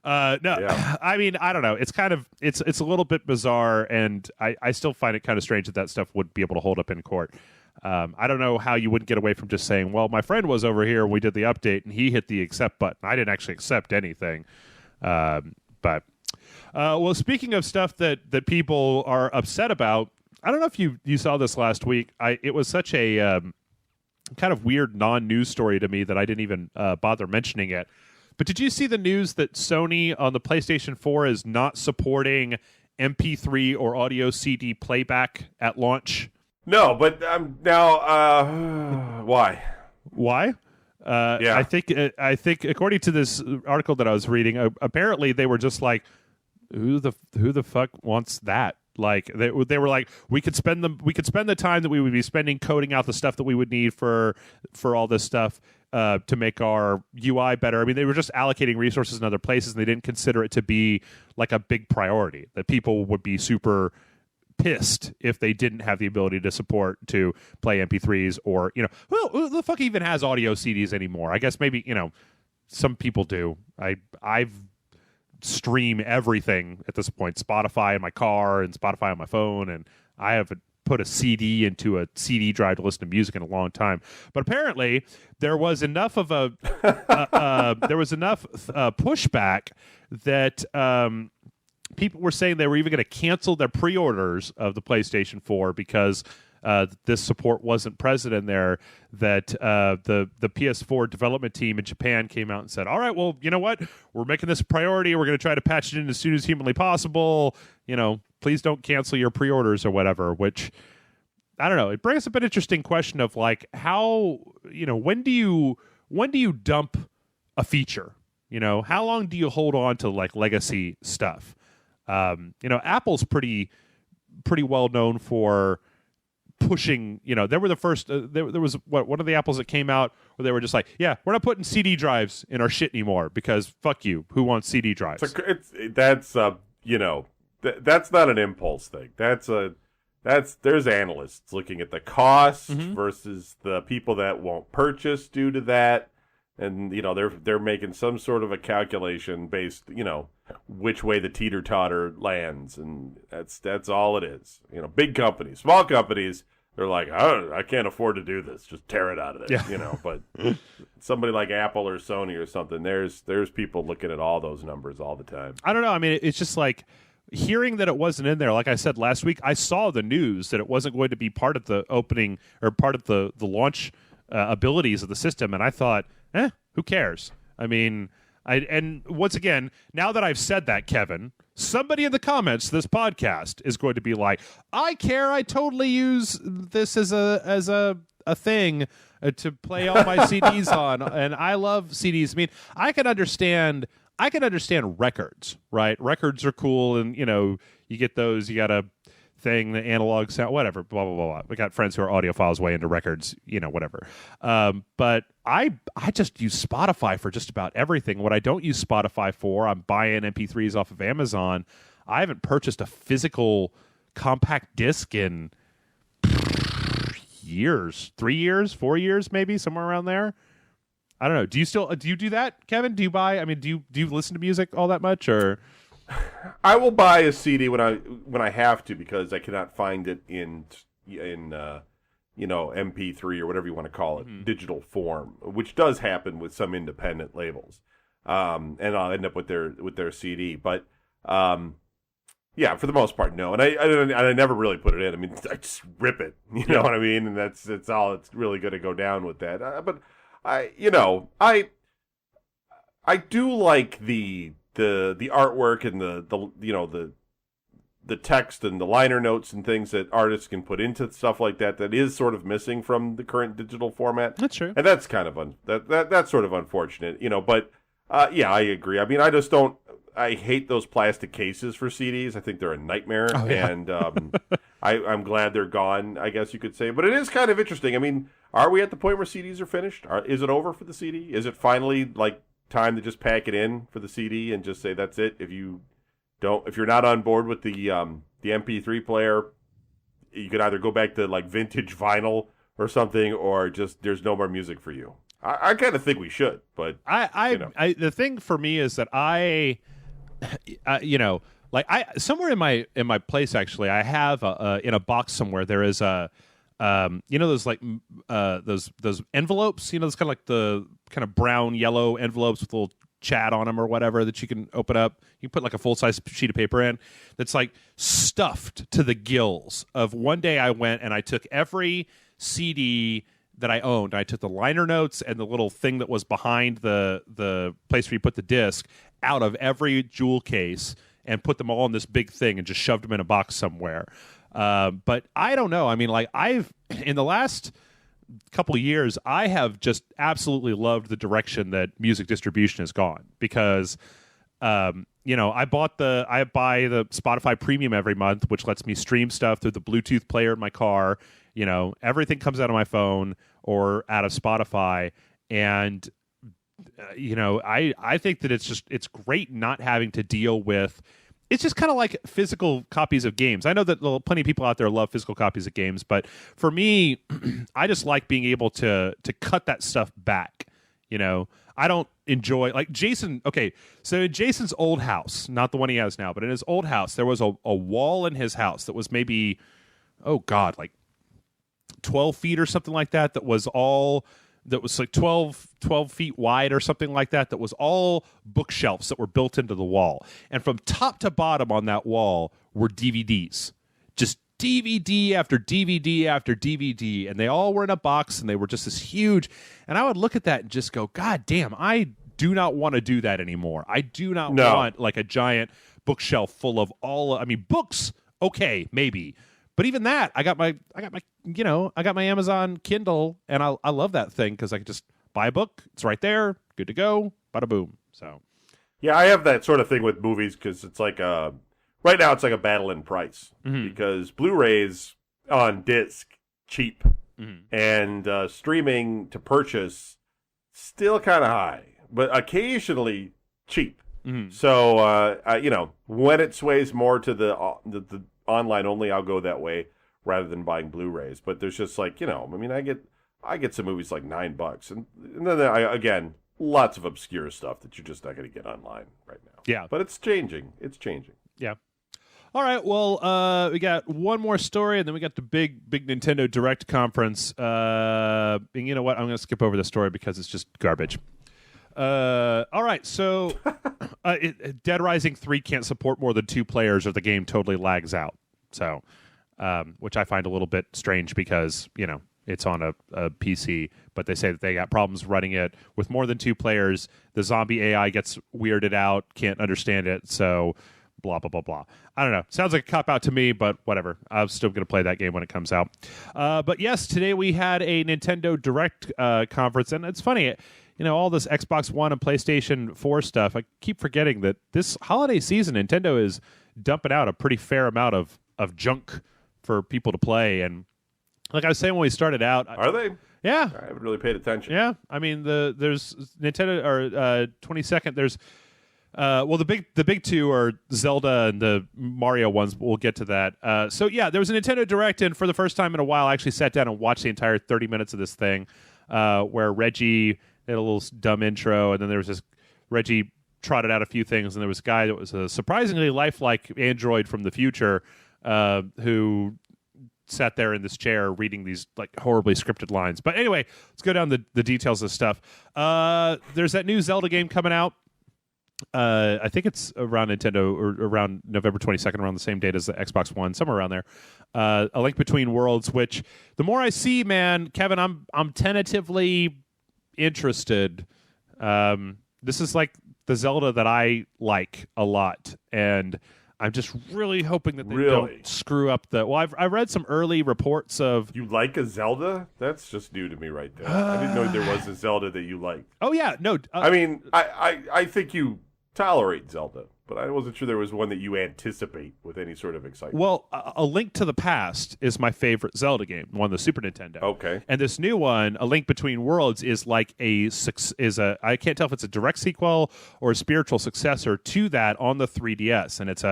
No, yeah. I mean, I don't know. It's kind of it's a little bit bizarre, and I still find it kind of strange that stuff would be able to hold up in court. I don't know how you wouldn't get away from just saying, well, my friend was over here and we did the update and he hit the accept button. I didn't actually accept anything. But speaking of stuff that people are upset about, I don't know if you saw this last week. It was such a kind of weird non-news story to me that I didn't even bother mentioning it. But did you see the news that Sony on the PlayStation 4 is not supporting MP3 or audio CD playback at launch? No, but now, why? Why? Yeah. I think according to this article that I was reading, apparently they were just like, who the fuck wants that? Like they were like, we could spend the time that we would be spending coding out the stuff that we would need for all this stuff to make our UI better. I mean, they were just allocating resources in other places, and they didn't consider it to be like a big priority, that people would be super pissed if they didn't have the ability to support to play MP3s or, who the fuck even has audio CDs anymore? I guess maybe, some people do. I've stream everything at this point, Spotify in my car and Spotify on my phone, and I haven't put a CD into a CD drive to listen to music in a long time. But apparently there was enough of pushback that people were saying they were even going to cancel their pre-orders of the PlayStation 4 because this support wasn't present in there, that the PS4 development team in Japan came out and said, all right, well, you know what? We're making this a priority. We're going to try to patch it in as soon as humanly possible. Please don't cancel your pre-orders or whatever, which, I don't know. It brings up an interesting question of, like, how, when do you dump a feature? How long do you hold on to, like, legacy stuff? Apple's pretty well known for pushing, they were the first, there was one of the Apples that came out where they were just like, yeah, we're not putting CD drives in our shit anymore because fuck you, who wants CD drives? That's not an impulse thing. There's analysts looking at the cost versus the people that won't purchase due to that. And, they're making some sort of a calculation based, which way the teeter-totter lands. And that's all it is. Big companies, small companies, they're like, oh, I can't afford to do this. Just tear it out of there, yeah. But somebody like Apple or Sony or something, there's people looking at all those numbers all the time. I don't know. I mean, it's just like hearing that it wasn't in there. Like I said last week, I saw the news that it wasn't going to be part of the opening or part of the launch abilities of the system. And I thought, who cares? I mean, and once again, now that I've said that, Kevin, somebody in the comments to this podcast is going to be like, I care. I totally use this as a thing to play all my CDs on, and I love CDs. I mean, I can understand records, right? Records are cool, and you get those. You got to thing, the analog sound, whatever, blah, blah, blah, blah. We got friends who are audiophiles way into records, whatever. But I just use Spotify for just about everything. What I don't use Spotify for, I'm buying MP3s off of Amazon. I haven't purchased a physical compact disc in years, 3 years, 4 years, maybe somewhere around there. I don't know. Do you do that, Kevin? Do you buy? I mean, do you listen to music all that much, or? I will buy a CD when I have to, because I cannot find it in MP3 or whatever you want to call it, digital form, which does happen with some independent labels, and I'll end up with their CD. But yeah, for the most part, no. And I never really put it in. I mean, I just rip it. You know what I mean? And that's all. It's really going to go down with that. But I do like the artwork and the text and the liner notes and things that artists can put into stuff like that is sort of missing from the current digital format. That's true. And that's kind of that's sort of unfortunate, but yeah, I agree. I mean, I hate those plastic cases for CDs. I think they're a nightmare. Oh, yeah. And I'm glad they're gone, I guess you could say. But it is kind of interesting. I mean, are we at the point where CDs are finished? Is it over for the CD? Is it finally like time to just pack it in for the CD and just say that's it? If you're not on board with the MP3 player, you can either go back to like vintage vinyl or something, or just there's no more music for you. I kind of think we should, but the thing for me is that somewhere in my place, actually, I have in a box somewhere there is a those like those envelopes, those kind of like the kind of brown yellow envelopes with a little chat on them or whatever that you can open up. You put like a full size sheet of paper in that's like stuffed to the gills. Of one day I went and I took every CD that I owned. I took the liner notes and the little thing that was behind the place where you put the disc out of every jewel case and put them all in this big thing and just shoved them in a box somewhere. But I don't know. I mean, like in the last couple of years, I have just absolutely loved the direction that music distribution has gone, because, I buy the Spotify Premium every month, which lets me stream stuff through the Bluetooth player in my car. Everything comes out of my phone or out of Spotify. And, I think that it's great not having to deal with. It's just kind of like physical copies of games. I know that plenty of people out there love physical copies of games, but for me, I just like being able to cut that stuff back. I don't enjoy, like Jason. Okay, so in Jason's old house, not the one he has now, but in his old house, there was a wall in his house that was maybe, like 12 feet or something like that. That was like 12 feet wide or something like that. That was all bookshelves that were built into the wall. And from top to bottom on that wall were DVDs. Just DVD after DVD after DVD. And they all were in a box, and they were just this huge. And I would look at that and just go, God damn, I do not want to do that anymore. I do not want like a giant bookshelf full of books, okay, maybe. But even that, I got my Amazon Kindle, and I love that thing because I can just buy a book. It's right there, good to go, bada boom. So, yeah, I have that sort of thing with movies, because it's like right now it's like a battle in price, because Blu-rays on disc cheap, and streaming to purchase still kind of high, but occasionally cheap. So when it sways more to the online only, I'll go that way rather than buying Blu-rays. But there's just like, I get some movies like $9, and then again, lots of obscure stuff that you're just not going to get online right now. Yeah, but it's changing. Yeah. All right. Well, we got one more story, and then we got the big Nintendo Direct conference. And you know what? I'm going to skip over the story because it's just garbage. All right, so Dead Rising 3 can't support more than 2 players, or the game totally lags out. So, which I find a little bit strange, because it's on a PC, but they say that they got problems running it with more than 2 players. The zombie AI gets weirded out, can't understand it, so blah blah blah blah. I don't know. Sounds like a cop out to me, but whatever. I'm still going to play that game when it comes out. But yes, today we had a Nintendo Direct conference, and it's funny. All this Xbox One and PlayStation 4 stuff, I keep forgetting that this holiday season, Nintendo is dumping out a pretty fair amount of of junk for people to play. And like I was saying when we started out, are they? Yeah, I haven't really paid attention. Yeah, I mean there's Nintendo or 22nd. There's the big two are Zelda and the Mario ones. But we'll get to that. So yeah, there was a Nintendo Direct, and for the first time in a while, I actually sat down and watched the entire 30 minutes of this thing, where Reggie had a little dumb intro, and then there was this Reggie trotted out a few things, and there was a guy that was a surprisingly lifelike android from the future who sat there in this chair reading these like horribly scripted lines. But anyway, let's go down the details of stuff. There's that new Zelda game coming out. I think it's around Nintendo or around November 22nd, around the same date as the Xbox One, somewhere around there. A Link Between Worlds, which the more I see, man, Kevin, I'm tentatively interested. This is like the Zelda that I like a lot, and I'm just really hoping that they don't screw up the... Well, I read some early reports of... You like a Zelda? That's just new to me right there. I didn't know there was a Zelda that you liked. Oh, yeah. No. I mean, I think you tolerate Zelda, but I wasn't sure there was one that you anticipate with any sort of excitement. Well, A Link to the Past is my favorite Zelda game, one on the Super Nintendo. Okay. And this new one, A Link Between Worlds, is like I can't tell if it's a direct sequel or a spiritual successor to that on the 3DS, and it's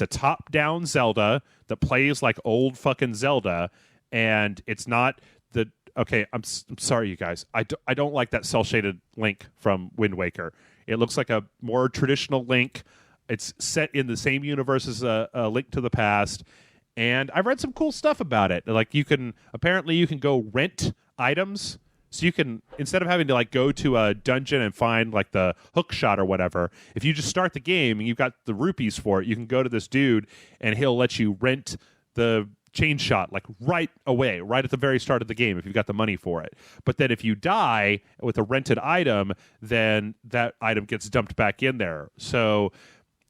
a top-down Zelda that plays like old fucking Zelda, and it's not the... Okay, I'm sorry, you guys. I don't like that cel-shaded Link from Wind Waker. It looks like a more traditional Link. It's set in the same universe as a Link to the Past, and I've read some cool stuff about it. Like you can go rent items, so you can, instead of having to like go to a dungeon and find like the hook shot or whatever, if you just start the game and you've got the rupees for it, you can go to this dude and he'll let you rent the chain shot like right away, right at the very start of the game if you've got the money for it. But then if you die with a rented item, then that item gets dumped back in there. So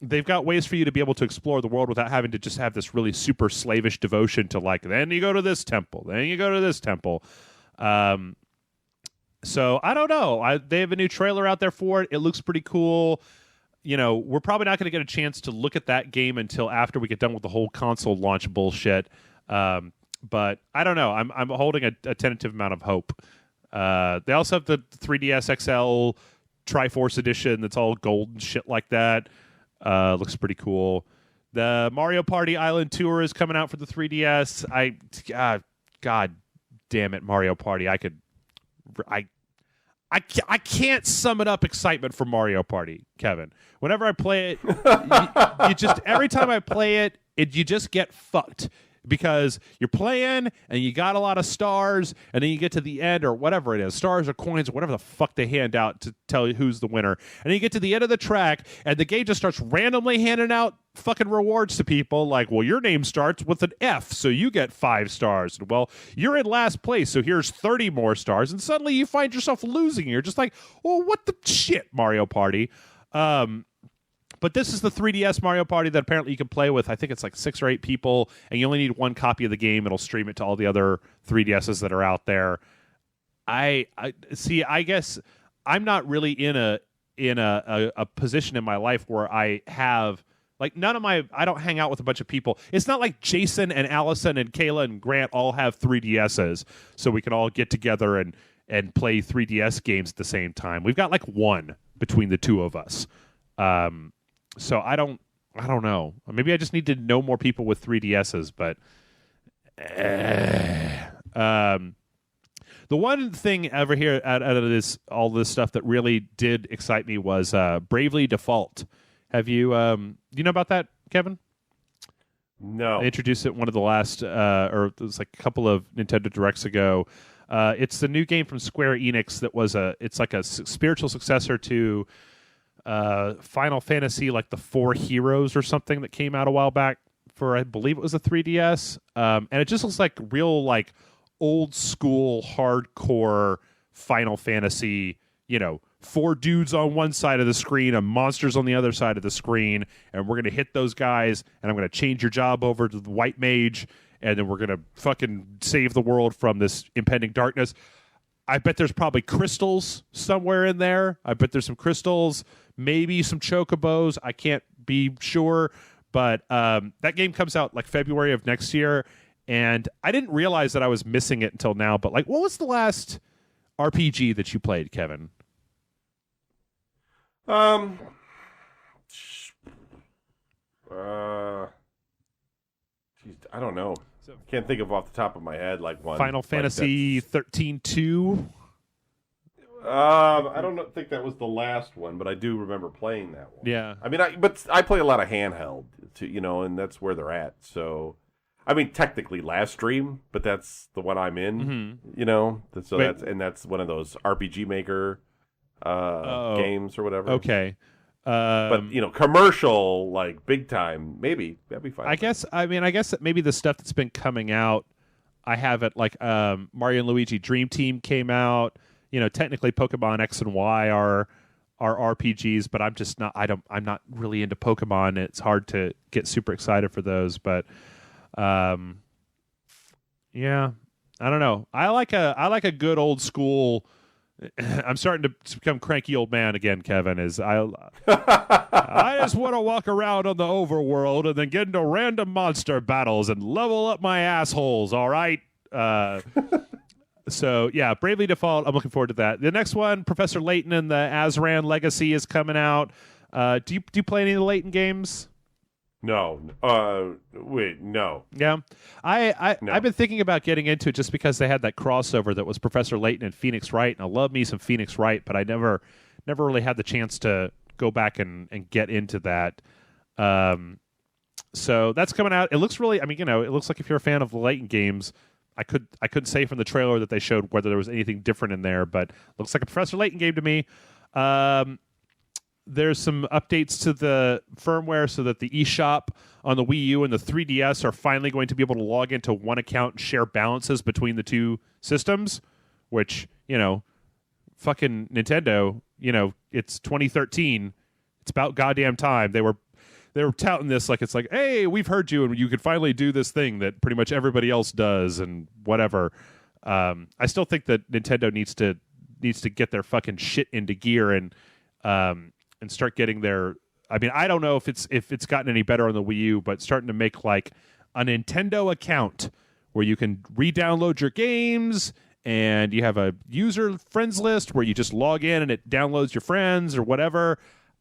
they've got ways for you to be able to explore the world without having to just have this really super slavish devotion to like, then you go to this temple, then you go to this temple. So I don't know. They have a new trailer out there for it. It looks pretty cool. You know, we're probably not going to get a chance to look at that game until after we get done with the whole console launch bullshit. But I don't know. I'm holding a tentative amount of hope. They also have the 3DS XL Triforce Edition that's all gold and shit like that. Looks pretty cool. The Mario Party Island Tour is coming out for the 3DS. God damn it, Mario Party. I can't sum it up excitement for Mario Party, Kevin. Whenever I play it, you just every time I play it, you just get fucked because you're playing and you got a lot of stars, and then you get to the end or whatever it is, stars or coins or whatever the fuck they hand out to tell you who's the winner. And then you get to the end of the track, and the game just starts randomly handing out fucking rewards to people like, well, your name starts with an F, so you get 5 stars. And, well, you're in last place, so here's 30 more stars. And suddenly you find yourself losing. You're just like, well, what the shit, Mario Party? But this is the 3DS Mario Party that apparently you can play with, I think it's like 6 or 8 people, and you only need one copy of the game. It'll stream it to all the other 3DSs that are out there. I see, I guess I'm not really in a position in my life where I have like I don't hang out with a bunch of people. It's not like Jason and Allison and Kayla and Grant all have 3DSs, so we can all get together and play 3DS games at the same time. We've got like one between the two of us. So I don't know. Maybe I just need to know more people with 3DSs, but the one thing ever here out of all this stuff that really did excite me was Bravely Default. Have you do you know about that, Kevin? No. I introduced it one of the last or it was like a couple of Nintendo Directs ago. It's the new game from Square Enix that was it's like a spiritual successor to Final Fantasy, like the 4 Heroes or something that came out a while back for, I believe it was a 3DS. And it just looks like real, like, old school, hardcore Final Fantasy, 4 dudes on one side of the screen and monsters on the other side of the screen. And we're going to hit those guys, and I'm going to change your job over to the White Mage, and then we're going to fucking save the world from this impending darkness. I bet there's probably crystals somewhere in there. I bet there's some crystals, maybe some chocobos. I can't be sure, But that game comes out like February of next year, and I didn't realize that I was missing it until now. But like, what was the last RPG that you played, Kevin? I don't know. Can't think of off the top of my head like one. Final Fantasy 13-2. I don't think that was the last one, but I do remember playing that one. Yeah. I mean, but I play a lot of handheld, and that's where they're at. So, I mean, technically last stream, but that's the one I'm in. Mm-hmm. That's one of those RPG Maker games or whatever. Okay. But commercial, like big time, maybe that'd be fine. I guess that maybe the stuff that's been coming out, I have it like Mario and Luigi Dream Team came out. Technically Pokemon X and Y are RPGs, but I'm just not. I'm not really into Pokemon. It's hard to get super excited for those, but yeah, I don't know. I like a good old school. I'm starting to become cranky old man again, Kevin. I just want to walk around on the overworld and then get into random monster battles and level up my assholes, all right? So, yeah, Bravely Default, I'm looking forward to that. The next one, Professor Layton and the Azran Legacy is coming out. Do you play any of the Layton games? No. No. Yeah. I've been thinking about getting into it just because they had that crossover that was Professor Layton and Phoenix Wright, and I love me some Phoenix Wright, but I never really had the chance to go back and get into that. So that's coming out. It looks really, it looks like if you're a fan of the Layton games, I couldn't say from the trailer that they showed whether there was anything different in there, but looks like a Professor Layton game to me. There's some updates to the firmware so that the eShop on the Wii U and the 3DS are finally going to be able to log into one account and share balances between the two systems, which, fucking Nintendo, it's 2013. It's about goddamn time. They were touting this like it's like, hey, we've heard you and you could finally do this thing that pretty much everybody else does and whatever. I still think that Nintendo needs to get their fucking shit into gear and start getting their. I mean, I don't know if it's gotten any better on the Wii U, but starting to make like a Nintendo account where you can re-download your games and you have a user friends list where you just log in and it downloads your friends or whatever.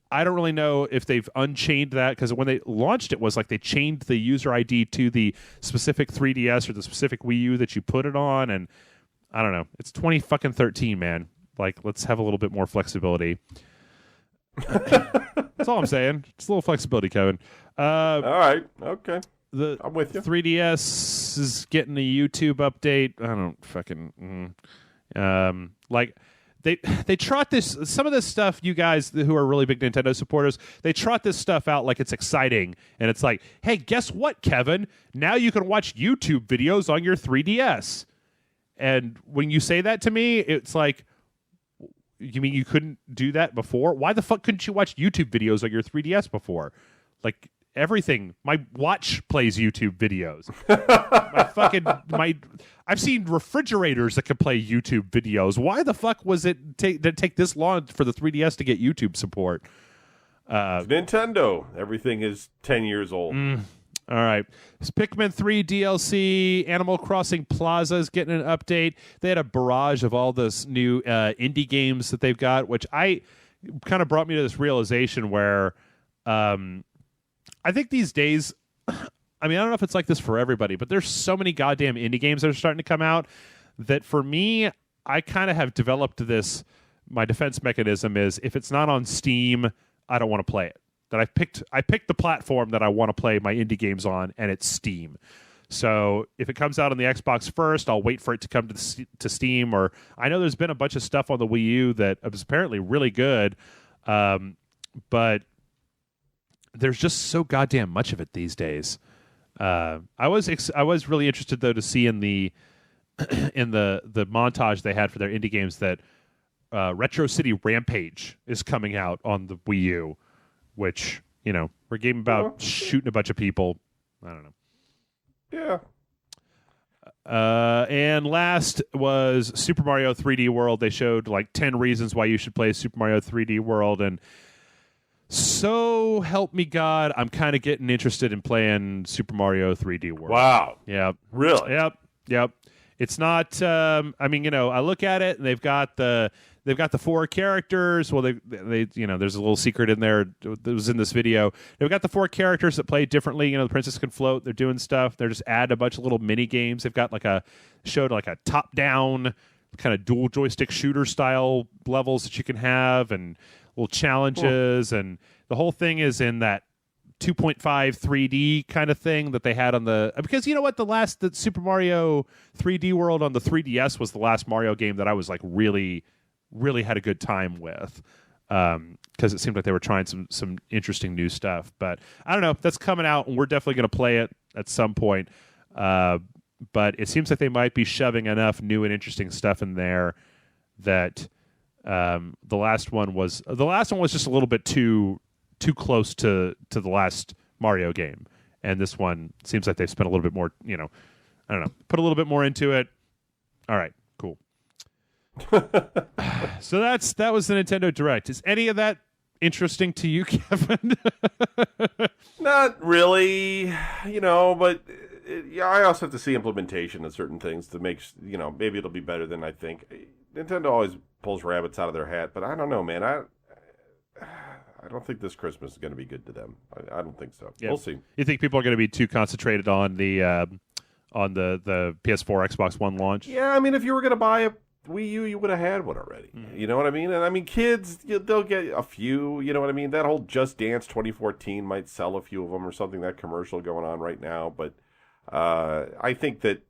I don't really know if they've unchained that because when they launched it was like they chained the user ID to the specific 3DS or the specific Wii U that you put it on, and I don't know. It's 2013, man. Like, let's have a little bit more flexibility. That's all I'm saying. Just a little flexibility, Kevin. All right. Okay. I'm with you. 3DS is getting a YouTube update. I don't fucking... like... They trot this, some of this stuff, you guys who are really big Nintendo supporters, they trot this stuff out like it's exciting. And it's like, hey, guess what, Kevin? Now you can watch YouTube videos on your 3DS. And when you say that to me, it's like, you mean you couldn't do that before? Why the fuck couldn't you watch YouTube videos on your 3DS before? Like, everything. My watch plays YouTube videos. I've seen refrigerators that can play YouTube videos. Why the fuck did it take this long for the 3DS to get YouTube support? Nintendo. Everything is 10 years old. All right. Pikmin 3 DLC, Animal Crossing Plaza is getting an update. They had a barrage of all this new indie games that they've got, which kind of brought me to this realization where I think these days, I don't know if it's like this for everybody, but there's so many goddamn indie games that are starting to come out that for me, I kind of have developed my defense mechanism is if it's not on Steam, I don't want to play it. That I picked the platform that I want to play my indie games on, and it's Steam. So if it comes out on the Xbox first, I'll wait for it to come to Steam. Or I know there's been a bunch of stuff on the Wii U that was apparently really good, but there's just so goddamn much of it these days. I was really interested though to see in the the montage they had for their indie games that Retro City Rampage is coming out on the Wii U, which we're a game about shooting a bunch of people. I don't know. Yeah. And last was Super Mario 3D World. They showed like 10 reasons why you should play Super Mario 3D World, and So help me God, I'm kind of getting interested in playing Super Mario 3D World. Wow. Yep. Really? Yep. It's not. I mean, I look at it, and they've got the 4 characters. Well, they there's a little secret in there that was in this video. They've got the 4 characters that play differently. The princess can float. They're doing stuff. They're just adding a bunch of little mini games. They've got showed a top down kind of dual joystick shooter style levels that you can have, and little challenges, and the whole thing is in that 2.5 3D kind of thing that they had on the, because you know what, the Super Mario 3D World on the 3DS was the last Mario game that I was really had a good time with, because it seemed like they were trying some interesting new stuff. But I don't know, that's coming out, and we're definitely going to play it at some point. But it seems like they might be shoving enough new and interesting stuff in there that the last one was just a little bit too close to the last Mario game, and this one seems like they spent a little bit more, I don't know, put a little bit more into it. All right, cool. So that was the Nintendo Direct. Is any of that interesting to you, Kevin? Not really, but I also have to see implementation of certain things to make, maybe it'll be better than I think. Nintendo always pulls rabbits out of their hat, but I don't know, man. I don't think this Christmas is going to be good to them. I don't think so. Yeah. We'll see. You think people are going to be too concentrated on the PS4, Xbox One launch? Yeah, I mean, if you were going to buy a Wii U, you would have had one already. Mm-hmm. You know what I mean? And I mean, kids, they'll get a few. You know what I mean? That whole Just Dance 2014 might sell a few of them or something. That commercial going on right now, but I think that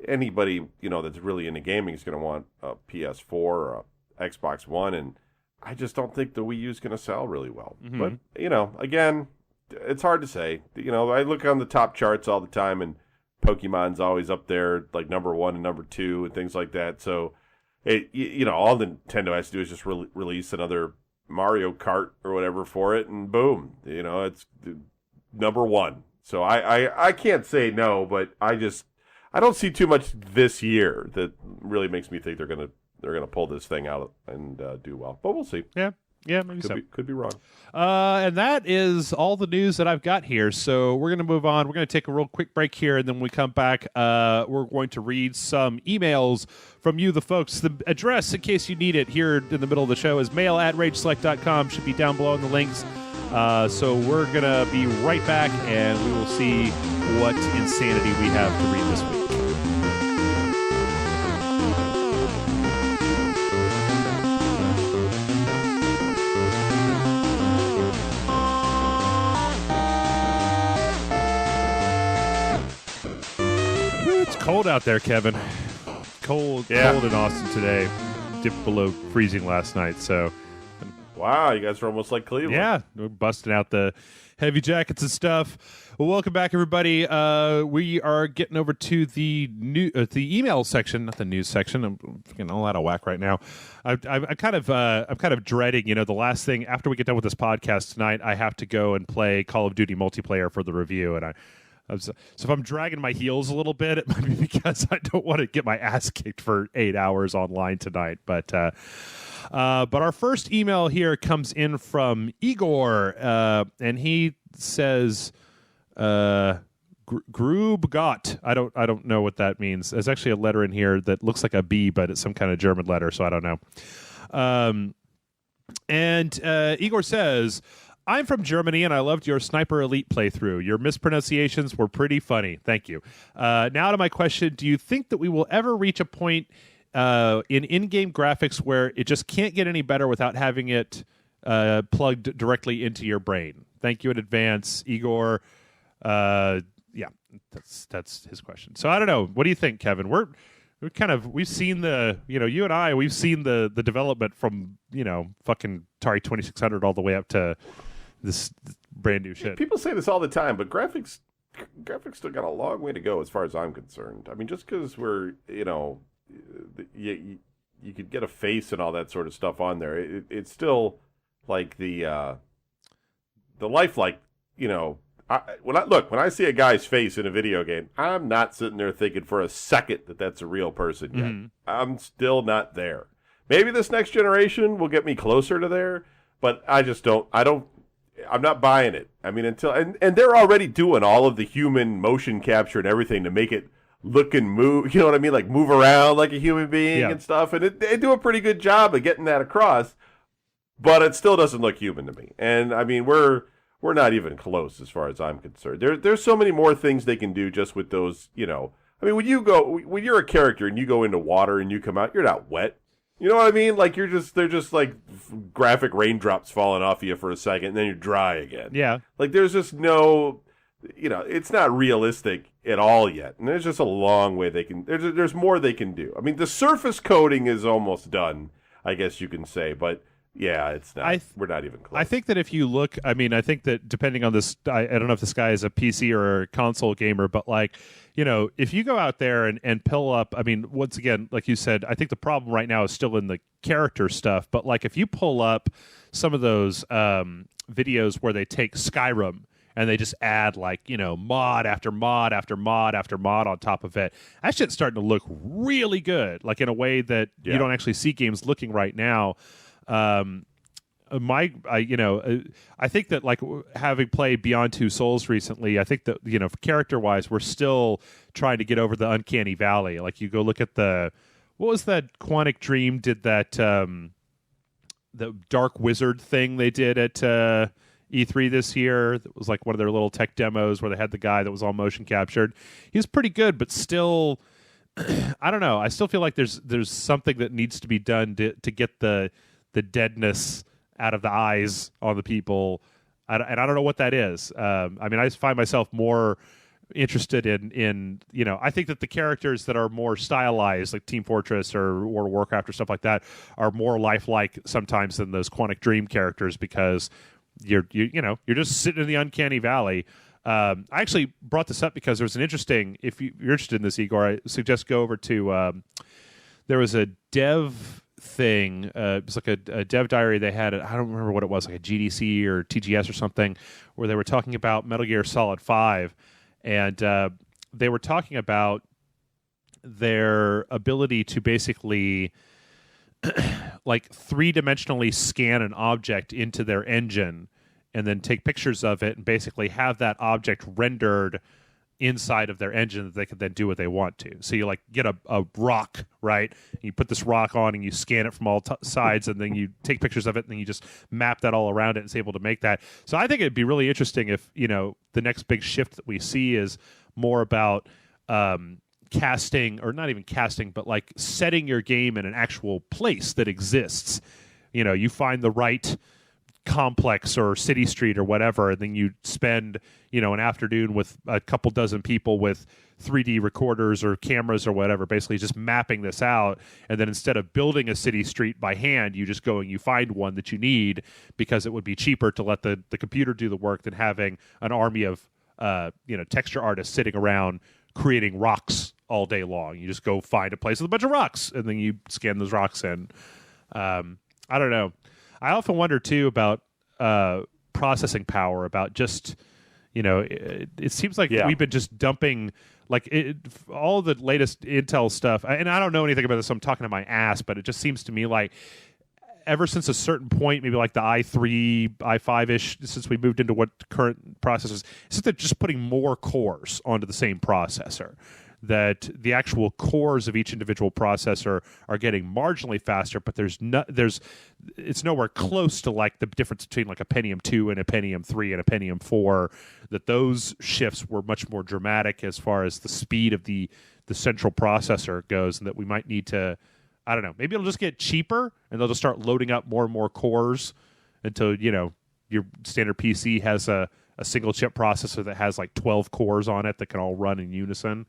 anybody that's really into gaming is going to want a PS4 or a Xbox One, and I just don't think the Wii U is going to sell really well. Mm-hmm. But, again, it's hard to say. I look on the top charts all the time, and Pokemon's always up there, like number 1 and number 2 and things like that. So, all Nintendo has to do is just release another Mario Kart or whatever for it, and boom, it's number 1. So I can't say no, but I don't see too much this year that really makes me think they're gonna pull this thing out and do well. But we'll see. Yeah, maybe could be wrong. And that is all the news that I've got here. So we're gonna move on. We're gonna take a real quick break here, and then when we come back, we're going to read some emails from you, the folks. The address, in case you need it, here in the middle of the show is mail@rageselect.com. Should be down below in the links. So we're going to be right back, and we will see what insanity we have to read this week. It's cold out there, Kevin. Cold in Austin today. Dipped below freezing last night, so... Wow, you guys are almost like Cleveland. Yeah, we're busting out the heavy jackets and stuff. Well, welcome back, everybody. We are getting over to the the email section, not the news section. I'm getting all out of whack right now. I'm kind of dreading. The last thing after we get done with this podcast tonight, I have to go and play Call of Duty multiplayer for the review, and so if I'm dragging my heels a little bit, it might be because I don't want to get my ass kicked for 8 hours online tonight. But our first email here comes in from Igor, and he says, "Grubgott." I don't know what that means. There's actually a letter in here that looks like a B, but it's some kind of German letter, so I don't know. And Igor says, "I'm from Germany, and I loved your Sniper Elite playthrough. Your mispronunciations were pretty funny. Thank you. Now to my question. Do you think that we will ever reach a point in-game graphics where it just can't get any better without having it plugged directly into your brain? Thank you in advance, Igor." Yeah, that's his question. So I don't know. What do you think, Kevin? We've seen you and I, we've seen the development from, fucking Atari 2600 all the way up to this brand new shit. People say this all the time, but graphics still got a long way to go as far as I'm concerned. I mean, just because we're, you could get a face and all that sort of stuff on there. It's still like the lifelike, when I see a guy's face in a video game, I'm not sitting there thinking for a second that that's a real person yet. Mm-hmm. I'm still not there. Maybe this next generation will get me closer to there, but I just don't. I'm not buying it. I mean, until and they're already doing all of the human motion capture and everything to make it look and move. You know what I mean? Like move around like a human being and stuff. And they do a pretty good job of getting that across. But it still doesn't look human to me. And I mean, we're not even close as far as I'm concerned. There's so many more things they can do just with those. You know, I mean, when you're a character and you go into water and you come out, you're not wet. You know what I mean? Like they're just like graphic raindrops falling off you for a second, and then you're dry again. Yeah. Like there's just no, you know, it's not realistic at all yet, and there's just a long way they can. There's more they can do. I mean, the surface coating is almost done, I guess you can say, but yeah, it's not. We're not even close. I think that if you look, I mean, I think that depending on this, I don't know if this guy is a PC or a console gamer, but like, you know, if you go out there and pull up, I mean, once again, like you said, I think the problem right now is still in the character stuff, but like if you pull up some of those videos where they take Skyrim and they just add like, you know, mod after mod after mod after mod on top of it, that shit's starting to look really good, like in a way that you don't actually see games looking right now. I think that like having played Beyond Two Souls recently, I think that, you know, character wise, we're still trying to get over the uncanny valley. Like you go look at what was that Quantic Dream did that, the Dark Wizard thing they did at E3 this year. It was like one of their little tech demos where they had the guy that was all motion captured. He was pretty good, but still, I don't know. I still feel like there's something that needs to be done to get the deadness out of the eyes on the people, and I don't know what that is. I mean, I just find myself more interested in you know, I think that the characters that are more stylized, like Team Fortress or World of Warcraft or stuff like that, are more lifelike sometimes than those Quantic Dream characters, because you're just sitting in the uncanny valley. I actually brought this up because there was an interesting, if you're interested in this, Igor, I suggest go over to there was a dev thing. It was like a dev diary they had. I don't remember what it was, like a GDC or TGS or something, where they were talking about Metal Gear Solid 5, and they were talking about their ability to basically like three-dimensionally scan an object into their engine and then take pictures of it and basically have that object rendered inside of their engine that they could then do what they want to. So you like get a rock, right? And you put this rock on and you scan it from all sides, and then you take pictures of it, and then you just map that all around it and it's able to make that. So I think it'd be really interesting if, you know, the next big shift that we see is more about casting, or not even casting, but like setting your game in an actual place that exists. You know, you find the right complex or city street or whatever, and then you spend, you know, an afternoon with a couple dozen people with 3D recorders or cameras or whatever, basically just mapping this out. And then instead of building a city street by hand, you just go and you find one that you need, because it would be cheaper to let the computer do the work than having an army of texture artists sitting around creating rocks all day long. You just go find a place with a bunch of rocks, and then you scan those rocks in. I don't know. I often wonder, too, about processing power, about just, you know, it seems like we've been just dumping, like, all the latest Intel stuff. And I don't know anything about this, so I'm talking to my ass, but it just seems to me like ever since a certain point, maybe like the i3, i5-ish, since we moved into what current processors, it's that they're just putting more cores onto the same processor. That the actual cores of each individual processor are getting marginally faster, but it's nowhere close to like the difference between like a Pentium 2 and a Pentium 3 and a Pentium 4. That those shifts were much more dramatic as far as the speed of the central processor goes, and that we might need to, I don't know, maybe it'll just get cheaper and they'll just start loading up more and more cores until, you know, your standard PC has a single chip processor that has like 12 cores on it that can all run in unison.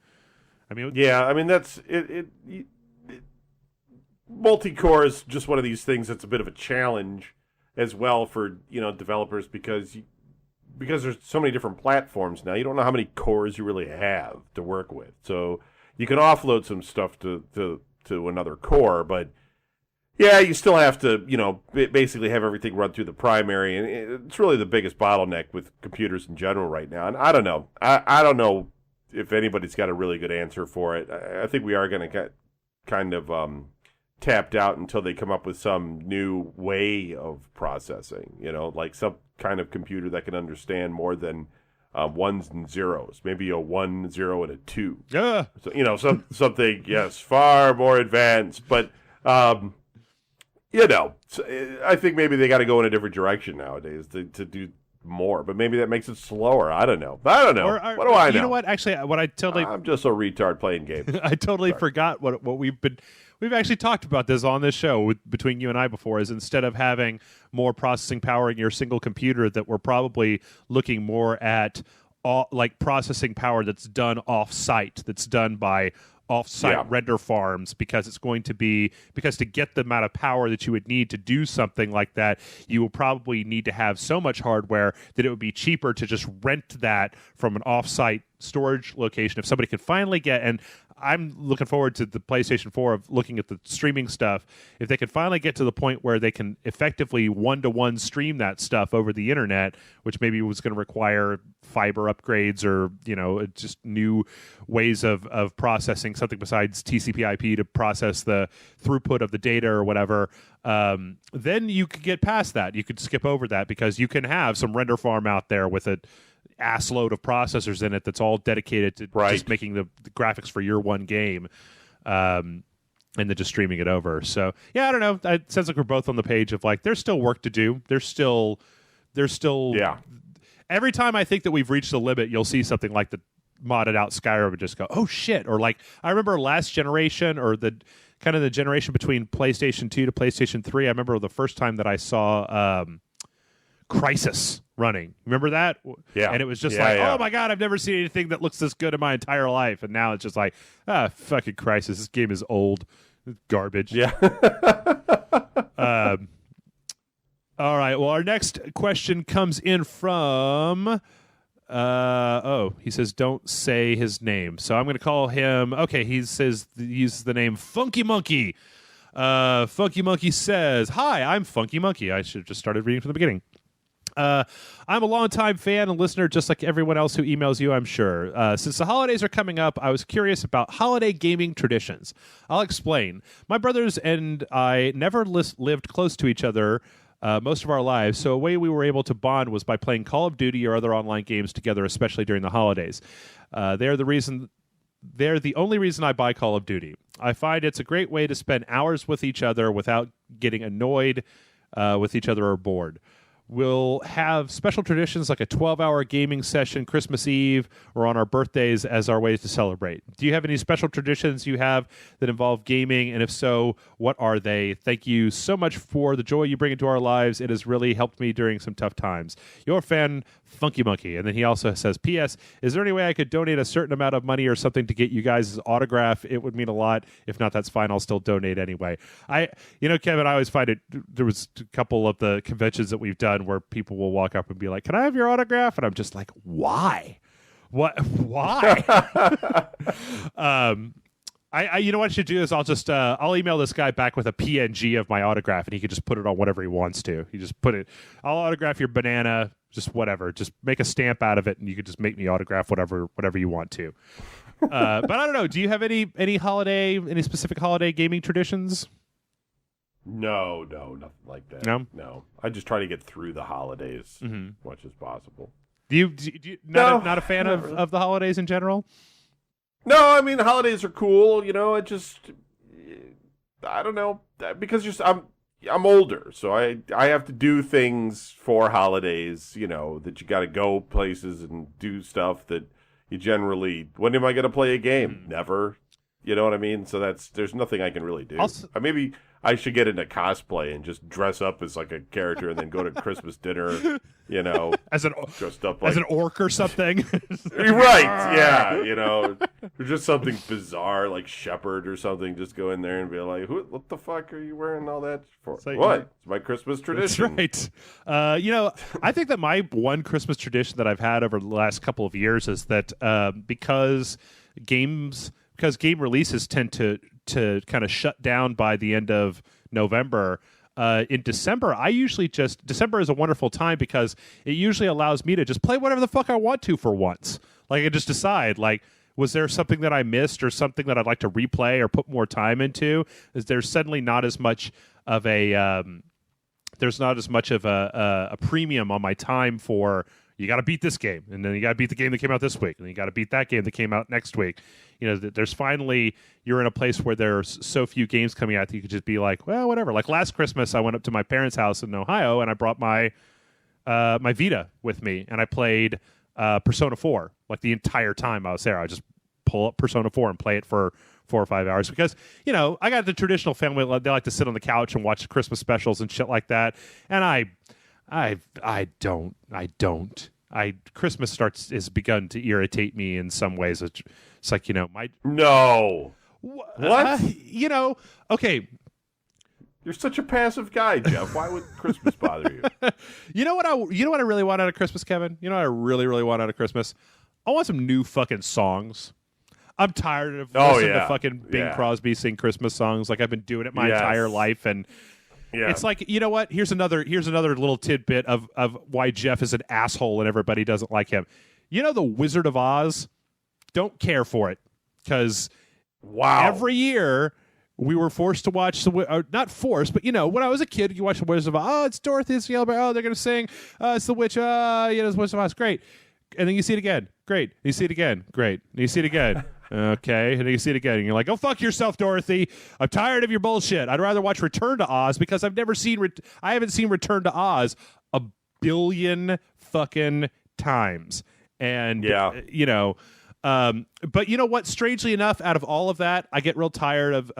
I mean, yeah, I mean that's it. Multi-core is just one of these things that's a bit of a challenge as well for, you know, developers, because there's so many different platforms now. You don't know how many cores you really have to work with, so you can offload some stuff to another core, but yeah, you still have to, you know, basically have everything run through the primary, and it's really the biggest bottleneck with computers in general right now. And I don't know, I don't know if anybody's got a really good answer for it. I think we are going to kind of tapped out until they come up with some new way of processing, like some kind of computer that can understand more than ones and zeros, maybe a 1, 0, and a 2. Yeah. So, something, yes, far more advanced. But, I think maybe they got to go in a different direction nowadays to do more. But maybe that makes it slower. I don't know. What do I know? You know what? Actually, I'm just a retard playing games. I totally forgot what we've actually talked about this on this show between you and I before, is instead of having more processing power in your single computer, that we're probably looking more at processing power that's done off-site, that's done by off-site render farms, because to get the amount of power that you would need to do something like that, you will probably need to have so much hardware that it would be cheaper to just rent that from an off-site storage location. If somebody could finally get, and I'm looking forward to the PlayStation 4 of looking at the streaming stuff, if they could finally get to the point where they can effectively one-to-one stream that stuff over the internet, which maybe was going to require fiber upgrades or just new ways of processing something besides TCP/IP to process the throughput of the data or whatever, then you could get past that. You could skip over that, because you can have some render farm out there with a ass load of processors in it that's all dedicated to just making the graphics for your one game, and then just streaming it over. So I don't know. It sounds like we're both on the page of there's still work to do. There's still every time I think that we've reached the limit, you'll see something like the modded out Skyrim and just go, oh shit. Or I remember last generation, or the kind of the generation between PlayStation 2 to PlayStation 3. I remember the first time that I saw Crysis running. Remember that? Yeah. And it was just oh my god, I've never seen anything that looks this good in my entire life. And now it's just fucking Crysis. This game is old. It's garbage. Yeah. All right. Well, our next question comes in from he says don't say his name. So I'm going to call him. Okay, he says he uses the name Funky Monkey. Funky Monkey says, "Hi, I'm Funky Monkey." I should have just started reading from the beginning. I'm a longtime fan and listener, just like everyone else who emails you, I'm sure. Since the holidays are coming up, I was curious about holiday gaming traditions. I'll explain. My brothers and I never lived close to each other most of our lives, so a way we were able to bond was by playing Call of Duty or other online games together, especially during the holidays. They're the only reason I buy Call of Duty. I find it's a great way to spend hours with each other without getting annoyed with each other or bored. We'll have special traditions like a 12-hour gaming session Christmas Eve or on our birthdays as our ways to celebrate. Do you have any special traditions you have that involve gaming? And if so, what are they? Thank you so much for the joy you bring into our lives. It has really helped me during some tough times. Your fan, Funky Monkey. And then he also says, P.S. Is there any way I could donate a certain amount of money or something to get you guys' autograph? It would mean a lot. If not, that's fine. I'll still donate anyway. Kevin, I always find it, there was a couple of the conventions that we've done where people will walk up and be like, can I have your autograph? And I'm just like, why? Why? You know what I should do is I'll email this guy back with a PNG of my autograph, and he could just put it on whatever he wants to. He just put it, I'll autograph your banana, just whatever. Just make a stamp out of it, and you could just make me autograph whatever you want to. But I don't know. Do you have any specific holiday gaming traditions? No, nothing like that. No. I just try to get through the holidays as much as possible. Not a fan of the holidays in general? No, I mean, holidays are cool. I don't know, because I'm older, so I have to do things for holidays. That you got to go places and do stuff that you generally. When am I going to play a game? Never. You know what I mean? So there's nothing I can really do. Maybe I should get into cosplay and just dress up as like a character and then go to Christmas dinner, dressed up like as an orc or something. Right, yeah, or just something bizarre like shepherd or something. Just go in there and be like, what the fuck are you wearing all that for? What? It's my Christmas tradition. That's right. I think that my one Christmas tradition that I've had over the last couple of years is that because game releases tend to kind of shut down by the end of November. In December, December is a wonderful time because it usually allows me to just play whatever the fuck I want to for once. Like I just decide, Was there something that I missed or something that I'd like to replay or put more time into? Is there suddenly not as much of a there's not as much of a premium on my time for you got to beat this game, and then you got to beat the game that came out this week, and then you got to beat that game that came out next week. There's finally, you're in a place where there's so few games coming out that you could just be like, well, whatever. Like last Christmas, I went up to my parents' house in Ohio, and I brought my my Vita with me, and I played Persona 4 like the entire time I was there. I just pull up Persona 4 and play it for 4 or 5 hours because, I got the traditional family. They like to sit on the couch and watch Christmas specials and shit like that. And I don't. Christmas has begun to irritate me in some ways. It's like, No. What? Okay. You're such a passive guy, Jeff. Why would Christmas bother you? You know what I really want out of Christmas, Kevin? You know what I really, really want out of Christmas? I want some new fucking songs. I'm tired of listening to fucking Bing Crosby sing Christmas songs like I've been doing it my entire life, and it's like, you know what? Here's another little tidbit of why Jeff is an asshole and everybody doesn't like him. The Wizard of Oz? Don't care for it because every year we were forced to watch not forced, but when I was a kid, you watch the Wizard of Oz. Oh, it's Dorothy, it's Yellow Bear. Oh, they're gonna sing. It's the witch. It's Wizard of Oz. Great. And then you see it again. Great. And you see it again. Great. And you see it again. Okay. And then you see it again. And you're like, go fuck yourself, Dorothy. I'm tired of your bullshit. I'd rather watch Return to Oz because I haven't seen Return to Oz a billion fucking times. And, but you know what? Strangely enough, out of all of that, I get real tired of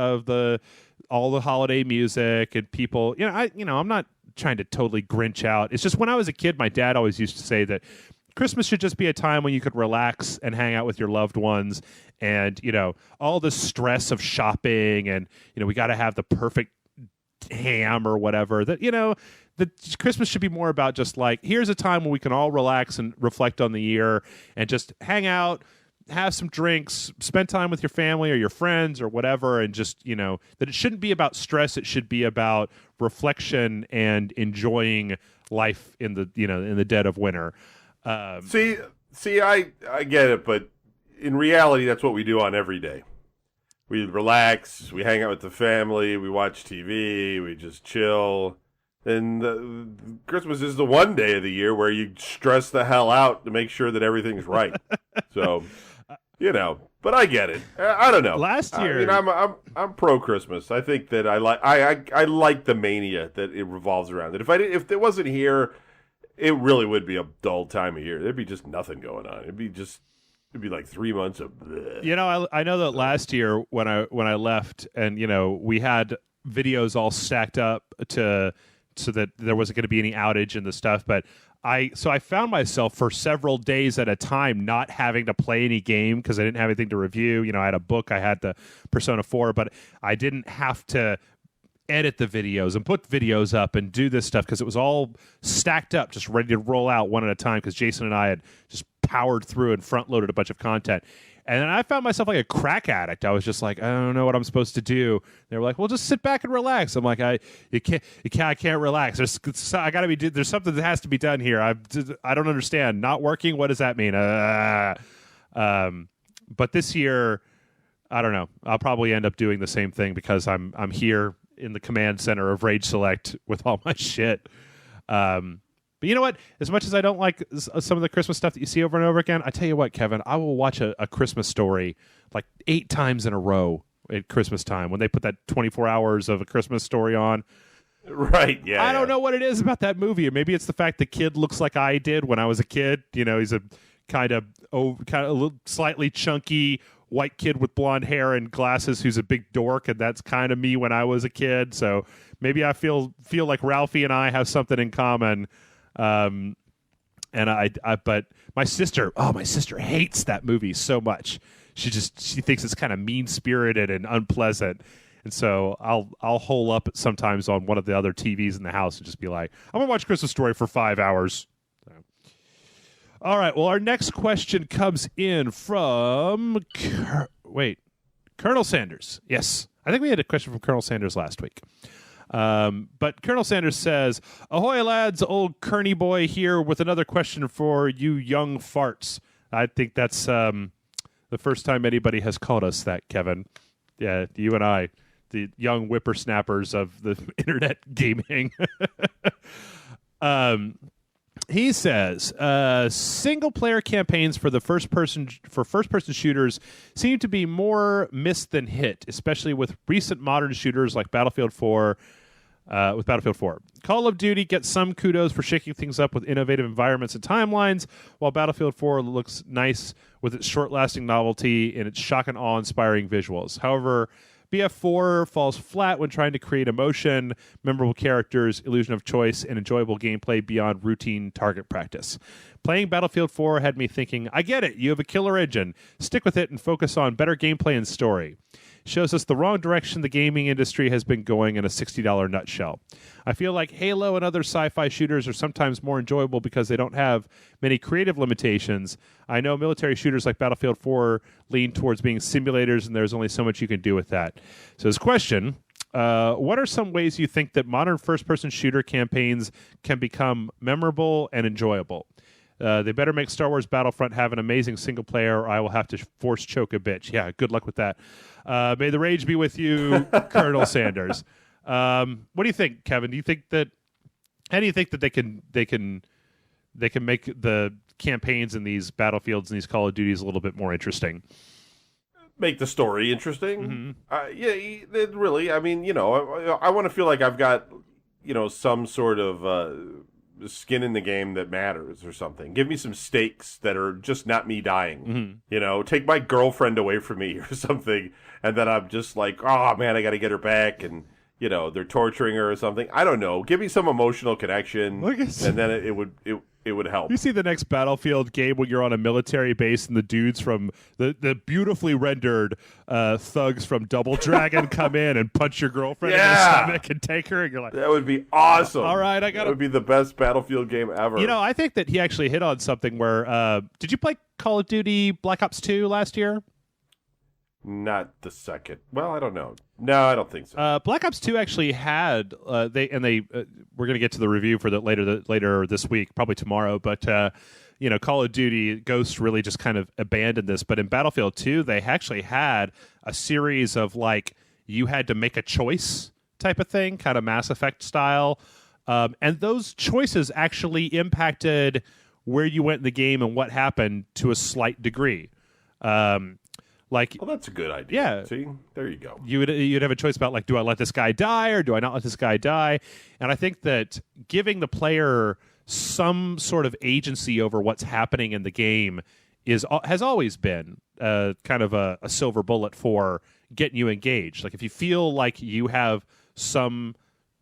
all the holiday music and people. I'm not trying to totally Grinch out. It's just when I was a kid, my dad always used to say that Christmas should just be a time when you could relax and hang out with your loved ones, and all the stress of shopping and we got to have the perfect ham or whatever. That that Christmas should be more about just like, here's a time when we can all relax and reflect on the year and just hang out, have some drinks, spend time with your family or your friends or whatever, and just that it shouldn't be about stress. It should be about reflection and enjoying life in the dead of winter. See, I get it, but in reality, that's what we do on every day. We relax, we hang out with the family, we watch TV, we just chill. And Christmas is the one day of the year where you stress the hell out to make sure that everything's right. So, but I get it. I don't know. Last year, I'm pro Christmas. I think that I like the mania that it revolves around. That if it wasn't here, it really would be a dull time of year. There'd be just nothing going on. It'd be like 3 months of bleh. I know that last year when I left and we had videos all stacked up so that there wasn't going to be any outage and the stuff, but I found myself for several days at a time not having to play any game because I didn't have anything to review. I had a book, I had the Persona 4, but I didn't have to edit the videos and put videos up and do this stuff because it was all stacked up, just ready to roll out one at a time because Jason and I had just powered through and front-loaded a bunch of content. And then I found myself like a crack addict. I was just like, I don't know what I'm supposed to do. They were like, well, just sit back and relax. I'm like, I can't relax. There's something that has to be done here. I don't understand. Not working? What does that mean? But this year, I don't know. I'll probably end up doing the same thing because I'm here in the command center of Rage Select with all my shit. But you know what? As much as I don't like some of the Christmas stuff that you see over and over again, I tell you what, Kevin, I will watch a Christmas Story like 8 times in a row at Christmas time when they put that 24 hours of A Christmas Story on. Right, yeah. I don't know what it is about that movie. Or maybe it's the fact the kid looks like I did when I was a kid. He's a kind of a little slightly chunky white kid with blonde hair and glasses who's a big dork, and that's kind of me when I was a kid. So maybe I feel like Ralphie and I have something in common. And but my sister hates that movie so much. She thinks it's kind of mean-spirited and unpleasant. And so I'll hole up sometimes on one of the other TVs in the house and just be like, I'm gonna watch Christmas Story for 5 hours. So. All right. Well, our next question comes in from Colonel Sanders. Yes, I think we had a question from Colonel Sanders last week. But Colonel Sanders says, ahoy lads, old Kearney boy here with another question for you young farts. I think that's the first time anybody has called us that, Kevin. Yeah, you and I, the young whippersnappers of the internet gaming. He says, single-player campaigns for first-person shooters seem to be more missed than hit, especially with recent modern shooters like Battlefield 4. Call of Duty gets some kudos for shaking things up with innovative environments and timelines, while Battlefield 4 looks nice with its short-lasting novelty and its shock and awe-inspiring visuals. However, BF4 falls flat when trying to create emotion, memorable characters, illusion of choice, and enjoyable gameplay beyond routine target practice. Playing Battlefield 4 had me thinking, I get it, you have a killer engine. Stick with it and focus on better gameplay and story. Shows us the wrong direction the gaming industry has been going in a $60 nutshell. I feel like Halo and other sci-fi shooters are sometimes more enjoyable because they don't have many creative limitations. I know military shooters like Battlefield 4 lean towards being simulators, and there's only so much you can do with that. So his question, what are some ways you think that modern first-person shooter campaigns can become memorable and enjoyable? They better make Star Wars Battlefront have an amazing single player, or I will have to force choke a bitch. Yeah, good luck with that. May the rage be with you, Colonel Sanders. What do you think, Kevin? How do you think that they can make the campaigns in these Battlefields and these Call of Duties a little bit more interesting? Make the story interesting. Yeah, really. I mean, I want to feel like I've got, some sort of skin in the game that matters or something. Give me some stakes that are just not me dying. Take my girlfriend away from me or something, and then I'm just like, oh man, I got to get her back, and they're torturing her or something. I don't know. Give me some emotional connection, and then it would help. You see the next Battlefield game when you're on a military base and the dudes from the beautifully rendered thugs from Double Dragon come in and punch your girlfriend in the stomach and take her, and you're like, that would be awesome. All right, that would be the best Battlefield game ever. I think that he actually hit on something where did you play Call of Duty Black Ops 2 last year? Not the second. Well, I don't know. No, I don't think so. Black Ops 2 actually had we're going to get to the review for that later this week, probably tomorrow. But Call of Duty Ghosts really just kind of abandoned this. But in Battlefield 2, they actually had a series of you had to make a choice type of thing, kind of Mass Effect style, and those choices actually impacted where you went in the game and what happened to a slight degree. Well, that's a good idea. Yeah. See, there you go. You'd have a choice about do I let this guy die or do I not let this guy die? And I think that giving the player some sort of agency over what's happening in the game has always been kind of a silver bullet for getting you engaged. If you feel like you have some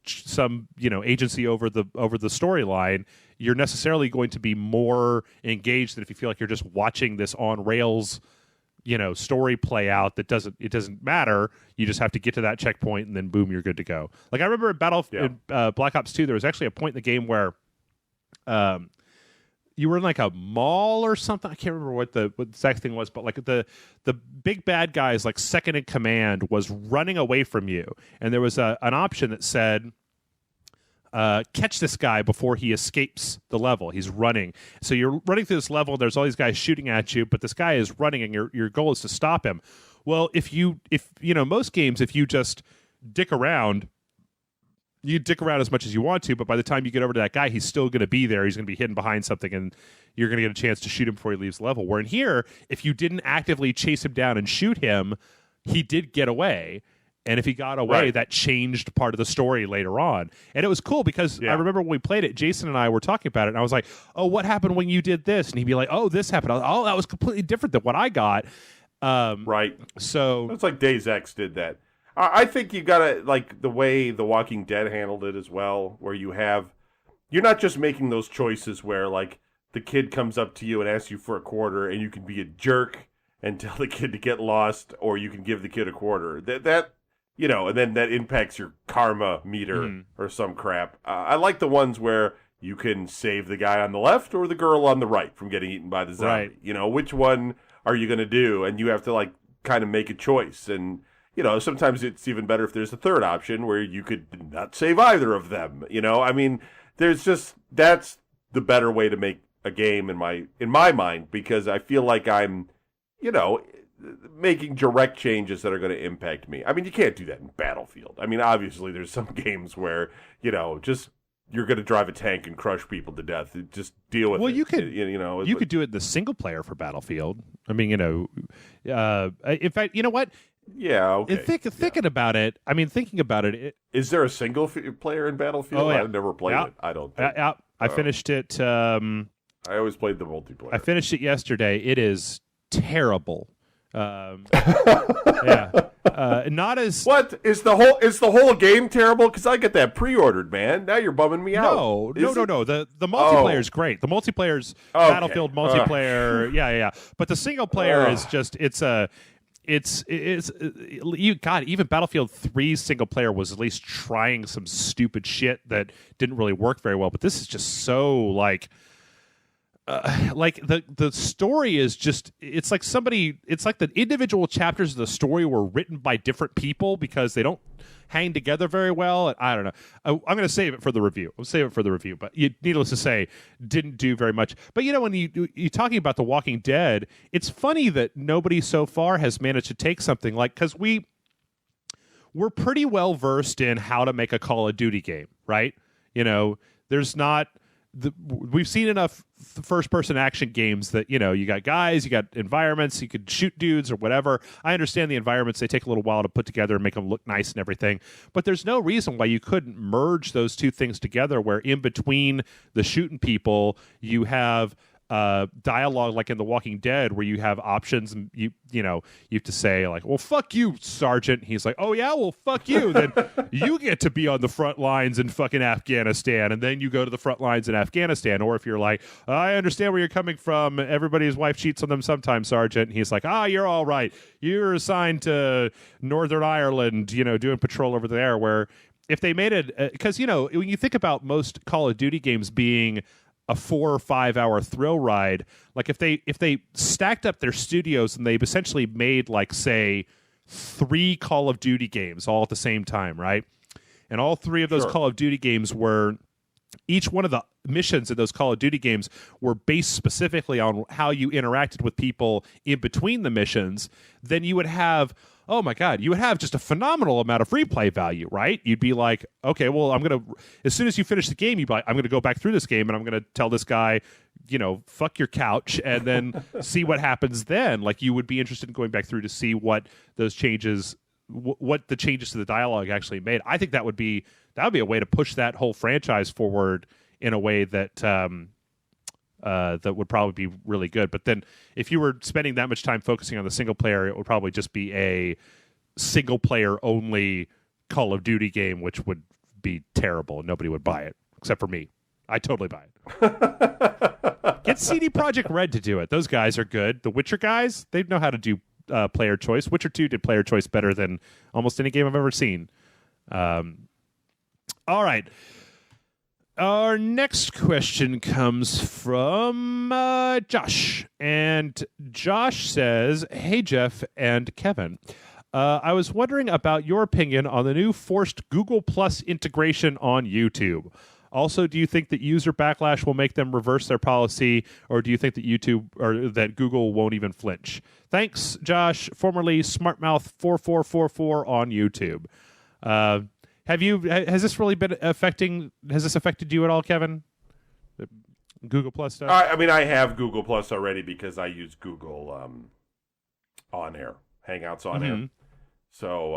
agency over the storyline, you're necessarily going to be more engaged than if you feel like you're just watching this on rails story play out that doesn't matter. You just have to get to that checkpoint and then boom, you're good to go. I remember in Black Ops 2, there was actually a point in the game where you were in a mall or something. I can't remember what the exact thing was, but the big bad guy's second in command was running away from you, and there was an option that said, catch this guy before he escapes the level. He's running. So you're running through this level, there's all these guys shooting at you, but this guy is running and your goal is to stop him. Well, if most games, if you just dick around, you dick around as much as you want to, but by the time you get over to that guy, he's still going to be there. He's going to be hidden behind something, and you're going to get a chance to shoot him before he leaves the level. Where in here, if you didn't actively chase him down and shoot him, he did get away. And if he got away, that changed part of the story later on. And it was cool because I remember when we played it, Jason and I were talking about it, and I was like, oh, what happened when you did this? And he'd be like, oh, this happened. Oh, that was completely different than what I got. Right. So it's like Days X did that. I think you got to, the way The Walking Dead handled it as well, where you're not just making those choices where, the kid comes up to you and asks you for a quarter, and you can be a jerk and tell the kid to get lost, or you can give the kid a quarter. And then that impacts your karma meter or some crap. I like the ones where you can save the guy on the left or the girl on the right from getting eaten by the zombie. Right. Which one are you going to do? And you have to, kind of make a choice. And, sometimes it's even better if there's a third option where you could not save either of them. That's the better way to make a game in my mind, because I feel like I'm making direct changes that are going to impact me. I mean, you can't do that in Battlefield. I mean, obviously, there's some games where, just you're going to drive a tank and crush people to death. Just deal with it. Well, you could do it in the single player for Battlefield. I mean, in fact, you know what? Yeah, okay. Thinking about it, is there a single player in Battlefield? Oh, yeah. I've never played it. I don't think. I finished it. I always played the multiplayer. I finished it yesterday. It is terrible. Yeah. Not as what is the whole game terrible? Because I get that pre-ordered, man. Now you're bumming me out. No. The multiplayer is great. The multiplayer's Battlefield multiplayer. Yeah. But the single player is just even Battlefield 3's single player was at least trying some stupid shit that didn't really work very well. But this is just so like the story is just it's like the individual chapters of the story were written by different people because they don't hang together very well. I don't know. I'm going to save it for the review. But needless to say, didn't do very much. But when you're talking about The Walking Dead, it's funny that nobody so far has managed to take something like, because we're pretty well versed in how to make a Call of Duty game, right? There's not. We've seen enough first-person action games that, you got guys, you got environments, you could shoot dudes or whatever. I understand the environments, they take a little while to put together and make them look nice and everything. But there's no reason why you couldn't merge those two things together where in between the shooting people, you have dialogue like in The Walking Dead where you have options and you have to say like, well, fuck you, Sergeant. He's like, oh yeah, well, fuck you. Then you get to be on the front lines in fucking Afghanistan, and then you go to the front lines in Afghanistan. Or if you're like, I understand where you're coming from, everybody's wife cheats on them sometimes, Sergeant. And he's like, you're all right. You're assigned to Northern Ireland, doing patrol over there. Where if they made it, because when you think about most Call of Duty games being a 4 or 5 hour thrill ride, like if they stacked up their studios and they essentially made like, say, 3 Call of Duty games all at the same time, right? And all 3 of those Call of Duty games were, each one of the missions in those Call of Duty games were based specifically on how you interacted with people in between the missions, then you would have, oh my God, you would have just a phenomenal amount of replay value, right? You'd be like, okay, well, as soon as you finish the game, you'd be like, I'm going to go back through this game and I'm going to tell this guy, fuck your couch, and then see what happens then. Like, you would be interested in going back through to see what those changes, what the changes to the dialogue actually made. I think that would be a way to push that whole franchise forward in a way that that would probably be really good. But then if you were spending that much time focusing on the single player, it would probably just be a single player only Call of Duty game, which would be terrible and nobody would buy it except for me. I totally buy it. Get CD Projekt Red to do it. Those guys are good. The Witcher guys, they know how to do player choice. Witcher 2 did player choice better than almost any game I've ever seen. All right. Our next question comes from Josh. And Josh says, hey, Jeff and Kevin. I was wondering about your opinion on the new forced Google Plus integration on YouTube. Also, do you think that user backlash will make them reverse their policy, or do you think that YouTube or that Google won't even flinch? Thanks, Josh, formerly Smartmouth4444 on YouTube. Has this really been has this affected you at all, Kevin? The Google Plus stuff? I have Google Plus already because I use Google on air, Hangouts on air. So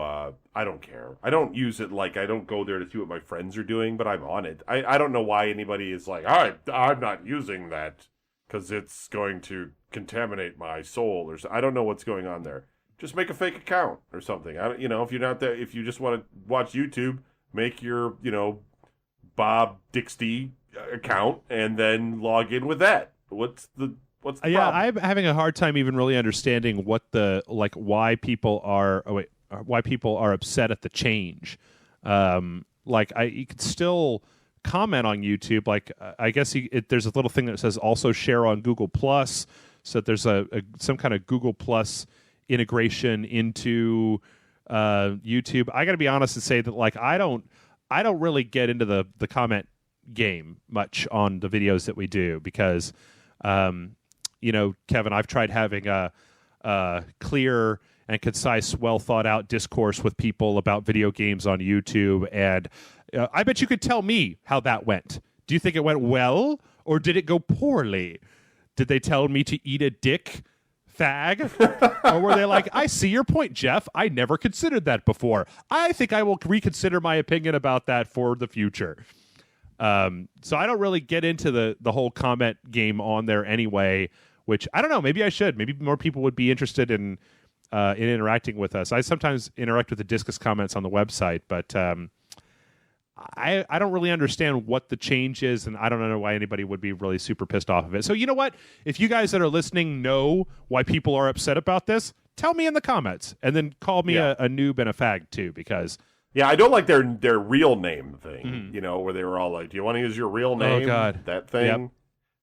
I don't care. I don't use it I don't go there to see what my friends are doing, but I'm on it. I don't know why anybody is like, I'm not using that because it's going to contaminate my soul. I don't know what's going on there. Just make a fake account or something. If you're not there, if you just want to watch YouTube, make your, Bob Dixty account and then log in with that. What's the problem? I'm having a hard time even really understanding what why people are upset at the change. You could still comment on YouTube. I guess there's a little thing that says also share on Google Plus. So there's some kind of Google Plus integration into YouTube. I got to be honest and say that I don't really get into the comment game much on the videos that we do because Kevin, I've tried having a clear and concise, well thought out discourse with people about video games on YouTube. And I bet you could tell me how that went. Do you think it went well, or did it go poorly? Did they tell me to eat a dick, fag? Or were they like, I see your point, Jeff. I never considered that before. I think I will reconsider my opinion about that for the future. So I don't really get into the whole comment game on there anyway, which I don't know. Maybe I should. Maybe more people would be interested in interacting with us. I sometimes interact with the Discus comments on the website, but I don't really understand what the change is, and I don't know why anybody would be really super pissed off of it. So you know what? If you guys that are listening know why people are upset about this, tell me in the comments, and then call me a noob and a fag too, because... Yeah, I don't like their real name thing, where they were all like, do you want to use your real name? Oh, God. That thing? Yep.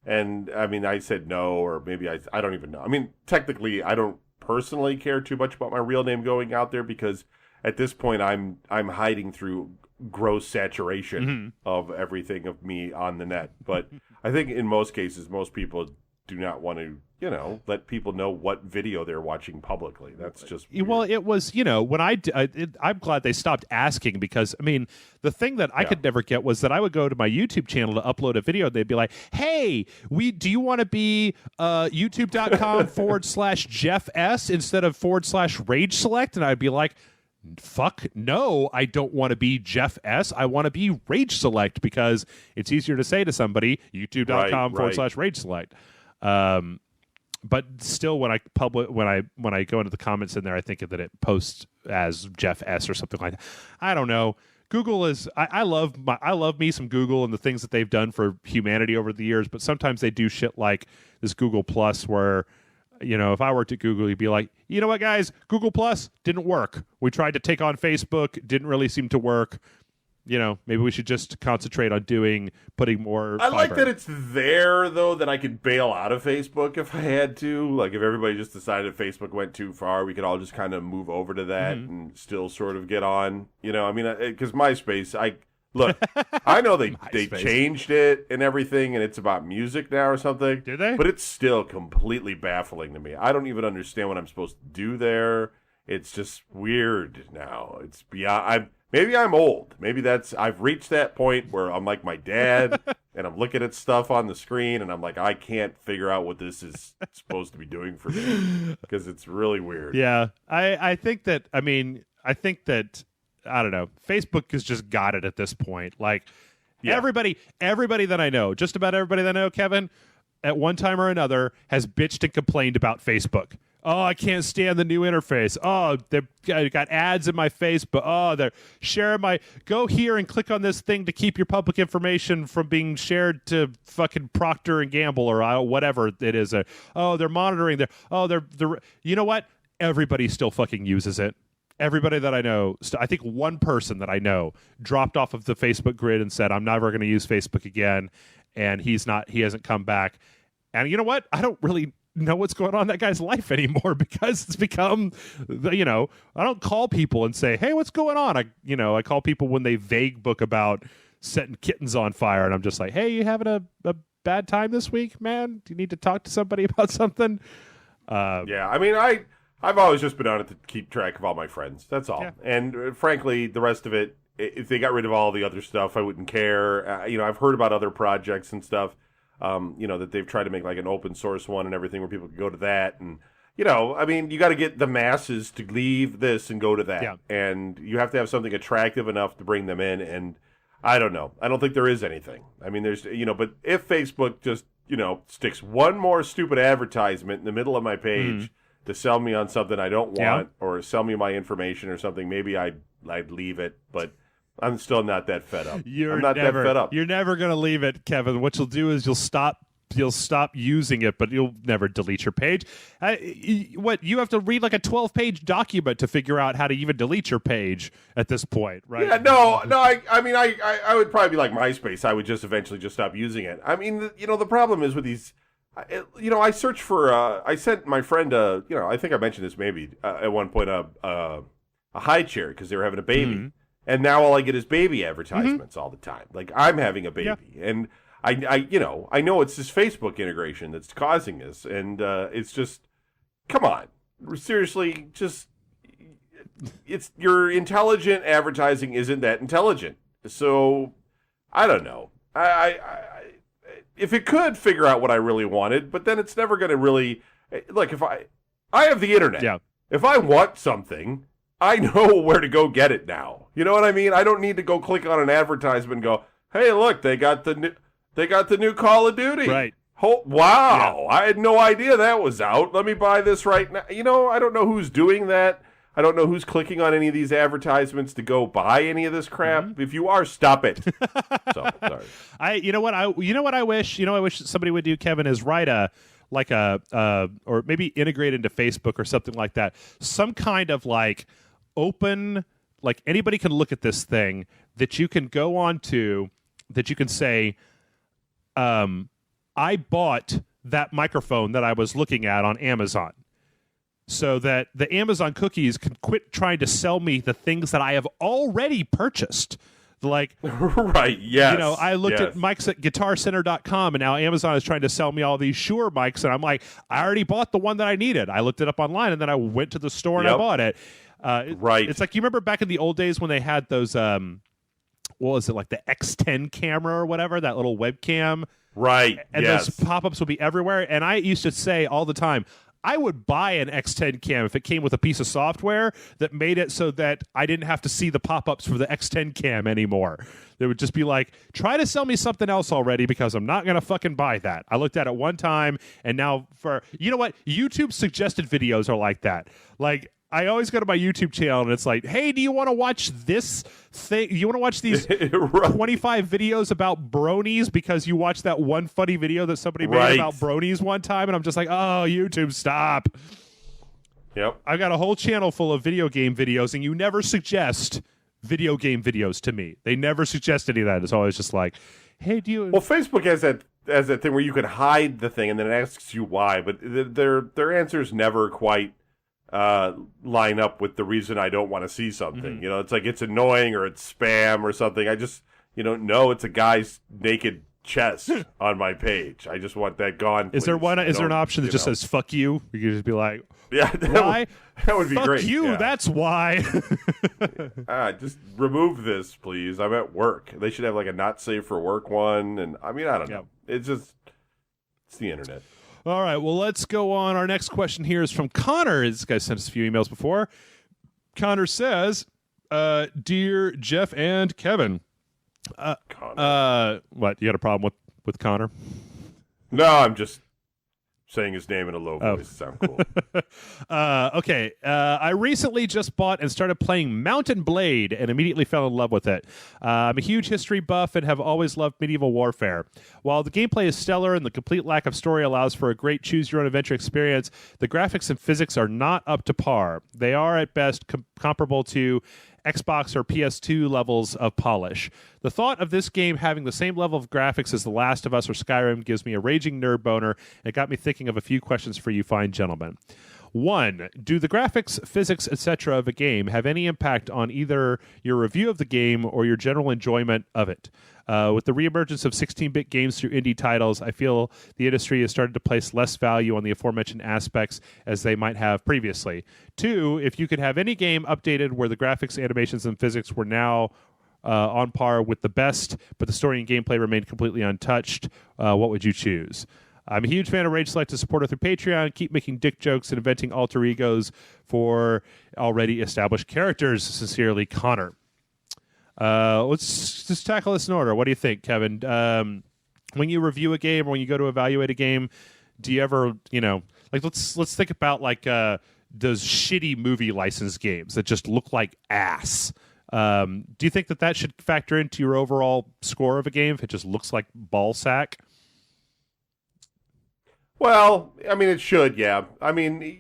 And, I mean, I said no, or maybe I don't even know. I mean, technically, I don't personally care too much about my real name going out there, because at this point, I'm hiding through gross saturation of everything of me on the net. But I think in most cases, most people do not want to, let people know what video they're watching publicly. That's just weird. Well, it was, when I'm glad they stopped asking, because, I mean, the thing that I could never get was that I would go to my YouTube channel to upload a video, and they'd be like, hey, do you want to be youtube.com/Jeff S instead of /Rage Select? And I'd be like, fuck no, I don't want to be Jeff S. I want to be Rage Select, because it's easier to say to somebody, youtube.com/Rage Select. But still, when I go into the comments in there, I think that it posts as Jeff S or something like that. I don't know. Google is I love me some Google and the things that they've done for humanity over the years, but sometimes they do shit like this Google Plus where, if I worked at Google, you'd be like, you know what, guys, Google Plus didn't work. We tried to take on Facebook, didn't really seem to work. Maybe we should just concentrate on putting more I like that it's there, though, that I could bail out of Facebook if I had to. Like, if everybody just decided Facebook went too far, we could all just kind of move over to that and still sort of get on. I mean, because MySpace, I know they changed it and everything, and it's about music now or something. Did they? But it's still completely baffling to me. I don't even understand what I'm supposed to do there. It's just weird now. It's beyond... Maybe I'm old. Maybe I've reached that point where I'm like my dad, and I'm looking at stuff on the screen, and I'm like, I can't figure out what this is supposed to be doing for me, because it's really weird. Yeah, I think that, I don't know, Facebook has just got it at this point. Like, everybody that I know, just about everybody that I know, Kevin, at one time or another, has bitched and complained about Facebook. Oh, I can't stand the new interface. Oh, they've got ads in my face, but they're sharing go here and click on this thing to keep your public information from being shared to fucking Procter and Gamble or whatever it is. They're monitoring they're you know what? Everybody still fucking uses it. Everybody that I know, I think one person that I know dropped off of the Facebook grid and said, I'm never going to use Facebook again. And he hasn't come back. And you know what? I don't really know what's going on in that guy's life anymore, because it's become, I don't call people and say, hey, what's going on? I call people when they vague book about setting kittens on fire, and I'm just like, hey, you having a bad time this week, man? Do you need to talk to somebody about something? Yeah, I mean, I've always just been on it to keep track of all my friends. That's all. Yeah. And frankly, the rest of it, if they got rid of all the other stuff, I wouldn't care. I've heard about other projects and stuff. That they've tried to make like an open source one and everything where people can go to that. And, you got to get the masses to leave this and go to that. Yeah. And you have to have something attractive enough to bring them in. And I don't know. I don't think there is anything. I mean, there's, but if Facebook just, sticks one more stupid advertisement in the middle of my page to sell me on something I don't want or sell me my information or something, maybe I'd leave it. But I'm still not that fed up. I'm not that fed up. You're never going to leave it, Kevin. What you'll do is you'll stop using it, but you'll never delete your page. You have to read like a 12-page document to figure out how to even delete your page at this point, right? Yeah, no. I mean, I would probably be like MySpace. I would just eventually just stop using it. I mean, the problem is with these. I searched for. I sent my friend. I think I mentioned this maybe at one point. A high chair because they were having a baby. Mm-hmm. And now all I get is baby advertisements all the time. Like, I'm having a baby. And I know it's this Facebook integration that's causing this. And it's just, come on. seriously, just it's your intelligent advertising isn't that intelligent. So I don't know. I if it could figure out what I really wanted, but then it's never going to really like if I have the internet. Yeah. If I want something, I know where to go get it now. You know what I mean? I don't need to go click on an advertisement and go, "Hey, look, they got the new Call of Duty." Right. Wow, yeah. I had no idea that was out. Let me buy this right now. You know, I don't know who's doing that. I don't know who's clicking on any of these advertisements to go buy any of this crap. Mm-hmm. If you are, stop it. So, sorry. You know what I wish somebody would do, Kevin, is write or maybe integrate into Facebook or something like that. Some kind of like open, like anybody can look at this thing that you can go on to, that you can say, I bought that microphone that I was looking at on Amazon, so that the Amazon cookies can quit trying to sell me the things that I have already purchased. Like, right, yes. You know, I looked at mics at guitarcenter.com, and now Amazon is trying to sell me all these Shure mics, and I'm like, I already bought the one that I needed. I looked it up online, and then I went to the store and I bought it. Right. It's like, you remember back in the old days when they had those, what was it, like the X10 camera or whatever, that little webcam? Right, and those pop-ups would be everywhere. And I used to say all the time, I would buy an X10 cam if it came with a piece of software that made it so that I didn't have to see the pop-ups for the X10 cam anymore. They would just be like, try to sell me something else already, because I'm not going to fucking buy that. I looked at it one time, and now you know what? YouTube suggested videos are like that. Like, I always go to my YouTube channel, and it's like, hey, do you want to watch this thing? You want to watch these 25 videos about bronies because you watched that one funny video that somebody made about bronies one time? And I'm just like, oh, YouTube, stop. Yep. I've got a whole channel full of video game videos, and you never suggest video game videos to me. They never suggest any of that. It's always just like, hey, do you... Well, Facebook has that thing where you can hide the thing, and then it asks you why, but their answers never quite line up with the reason I don't want to see something. Mm-hmm. You know, it's like it's annoying or it's spam or something. I just, no, it's a guy's naked chest on my page. I just want that gone. Please. Is there an option that just says "fuck you"? You can just be like, "Yeah, why? That would be fuck great." You. Yeah. That's why. Just remove this, please. I'm at work. They should have like a not safe for work one. And I mean, I don't know. It's the internet. All right, well, let's go on. Our next question here is from Connor. This guy sent us a few emails before. Connor says, Dear Jeff and Kevin. Connor. What, you got a problem with Connor? No, I'm just saying his name in a low voice. Sound cool. Okay. I recently just bought and started playing Mountain Blade and immediately fell in love with it. I'm a huge history buff and have always loved medieval warfare. While the gameplay is stellar and the complete lack of story allows for a great choose-your-own-adventure experience, the graphics and physics are not up to par. They are, at best, comparable to Xbox or PS2 levels of polish. The thought of this game having the same level of graphics as The Last of Us or Skyrim gives me a raging nerd boner. It got me thinking of a few questions for you fine gentlemen. 1. Do the graphics, physics, etc. of a game have any impact on either your review of the game or your general enjoyment of it? With the reemergence of 16-bit games through indie titles, I feel the industry has started to place less value on the aforementioned aspects as they might have previously. 2, if you could have any game updated where the graphics, animations, and physics were now on par with the best, but the story and gameplay remained completely untouched, what would you choose? I'm a huge fan of Rage Select, a supporter through Patreon. Keep making dick jokes and inventing alter egos for already established characters. Sincerely, Connor. Let's just tackle this in order. What do you think, Kevin? When you review a game or when you go to evaluate a game, do you ever, like let's think about like those shitty movie license games that just look like ass. Do you think that should factor into your overall score of a game if it just looks like ball sack? Well, I mean, it should, yeah. I mean,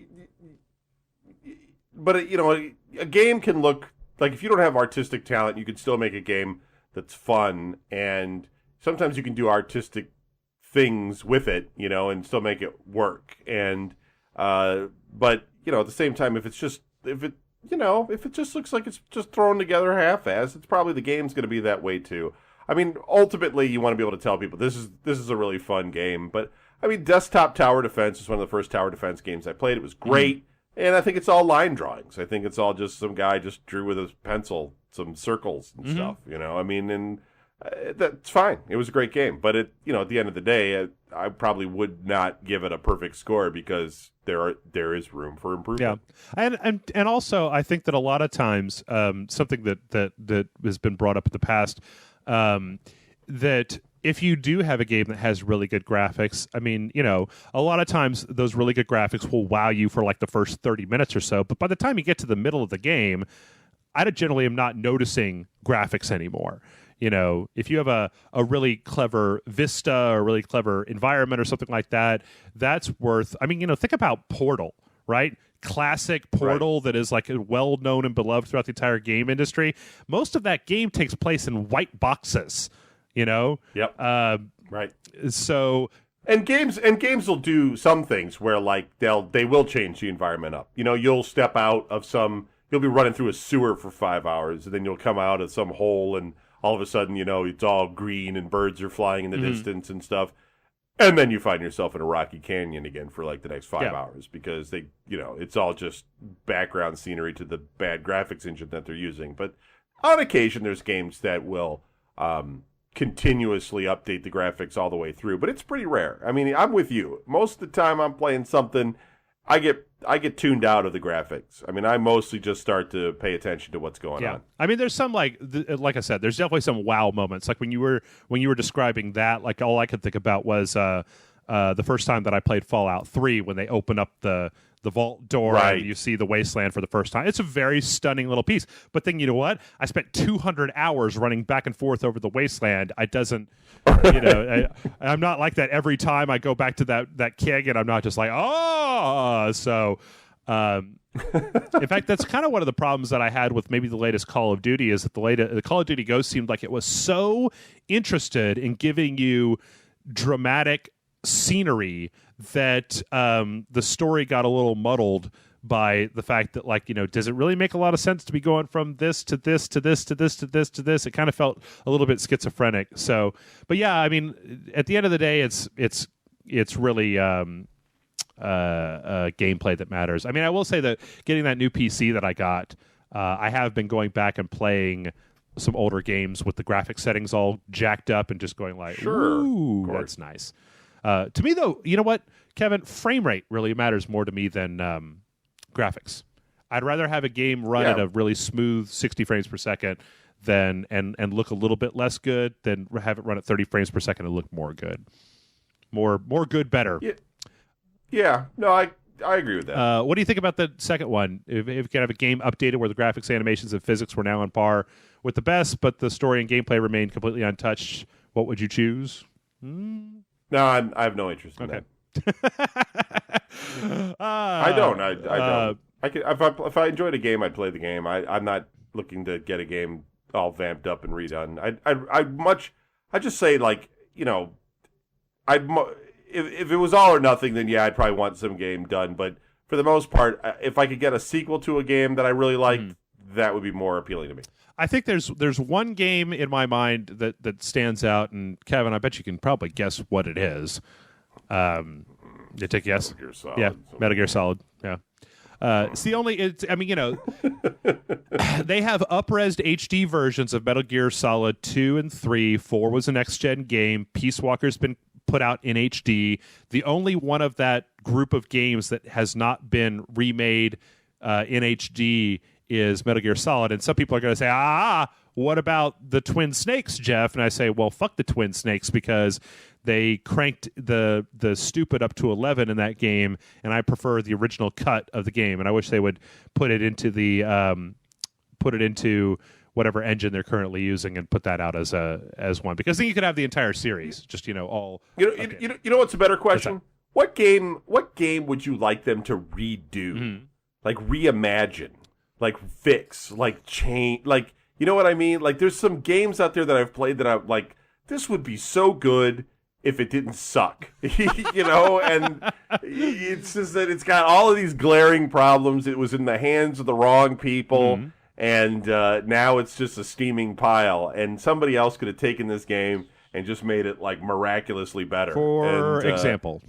but, a game can look, like, if you don't have artistic talent, you can still make a game that's fun, and sometimes you can do artistic things with it, and still make it work. And, but, at the same time, if it just looks like it's just thrown together half-assed, it's probably the game's going to be that way, too. I mean, ultimately, you want to be able to tell people, this is a really fun game, but... I mean, Desktop Tower Defense is one of the first tower defense games I played. It was great. And I think it's all line drawings. I think it's all just some guy just drew with a pencil some circles and stuff, I mean, and that's fine. It was a great game. But, at the end of the day, I probably would not give it a perfect score because there is room for improvement. Yeah. And also, I think that a lot of times, something that has been brought up in the past, that if you do have a game that has really good graphics, I mean, a lot of times those really good graphics will wow you for like the first 30 minutes or so. But by the time you get to the middle of the game, I generally am not noticing graphics anymore. If you have a really clever vista or a really clever environment or something like that, that's worth, I mean, think about Portal, right? Classic Portal that is like well known and beloved throughout the entire game industry. Most of that game takes place in white boxes. Yep. Right. So, and games will do some things where like they will change the environment up. You'll step out of you'll be running through a sewer for 5 hours, and then you'll come out of some hole, and all of a sudden, it's all green and birds are flying in the distance and stuff. And then you find yourself in a rocky canyon again for like the next 5 hours because it's all just background scenery to the bad graphics engine that they're using. But on occasion, there's games that will continuously update the graphics all the way through, but it's pretty rare. I mean, I'm with you. Most of the time I'm playing something, I get tuned out of the graphics. I mean, I mostly just start to pay attention to what's going on. I mean, there's some like I said, there's definitely some wow moments. Like when you were describing that, like all I could think about was the first time that I played Fallout 3 when they open up the vault door and you see the wasteland for the first time. It's a very stunning little piece. But then you know what? I spent 200 hours running back and forth over the wasteland. I'm not like that every time I go back to that keg, and I'm not just like, so. In fact, that's kind of one of the problems that I had with maybe the latest Call of Duty is that the Call of Duty Ghosts seemed like it was so interested in giving you dramatic scenery that the story got a little muddled by the fact that, like, does it really make a lot of sense to be going from this to this to this to this to this to this? It kind of felt a little bit schizophrenic. So, but yeah, I mean, at the end of the day, it's really gameplay that matters. I mean, I will say that getting that new PC that I got, I have been going back and playing some older games with the graphic settings all jacked up and just going like, ooh, that's nice. To me, though, you know what, Kevin? Frame rate really matters more to me than graphics. I'd rather have a game run at a really smooth 60 frames per second and look a little bit less good than have it run at 30 frames per second and look more good. More good, better. Yeah. No, I agree with that. What do you think about the second one? If you could have a game updated where the graphics, animations, and physics were now on par with the best, but the story and gameplay remained completely untouched, what would you choose? No, I have no interest in that. I don't. I don't. If I enjoyed a game, I'd play the game. I'm not looking to get a game all vamped up and redone. I just say, like, if it was all or nothing, then yeah, I'd probably want some game done. But for the most part, if I could get a sequel to a game that I really liked, that would be more appealing to me. I think there's one game in my mind that stands out, and Kevin, I bet you can probably guess what it is. You take a guess? Metal Gear Solid. Yeah, Metal Gear Solid. Yeah. It's the only. They have up-resed HD versions of Metal Gear Solid 2 and 3. 4 was a next-gen game. Peace Walker's been put out in HD. The only one of that group of games that has not been remade in HD is Metal Gear Solid. And some people are going to say, what about the Twin Snakes, Jeff? And I say, well, fuck the Twin Snakes, because they cranked the stupid up to 11 in that game, and I prefer the original cut of the game. And I wish they would put it into whatever engine they're currently using and put that out as one, because then you could have the entire series just all. You know what's a better question? What game would you like them to redo, like reimagine, like fix, like change, like, you know what I mean? Like, there's some games out there that I've played that I'm like, this would be so good if it didn't suck, and it's just that it's got all of these glaring problems. It was in the hands of the wrong people, and now it's just a steaming pile, and somebody else could have taken this game and just made it, like, miraculously better. For example?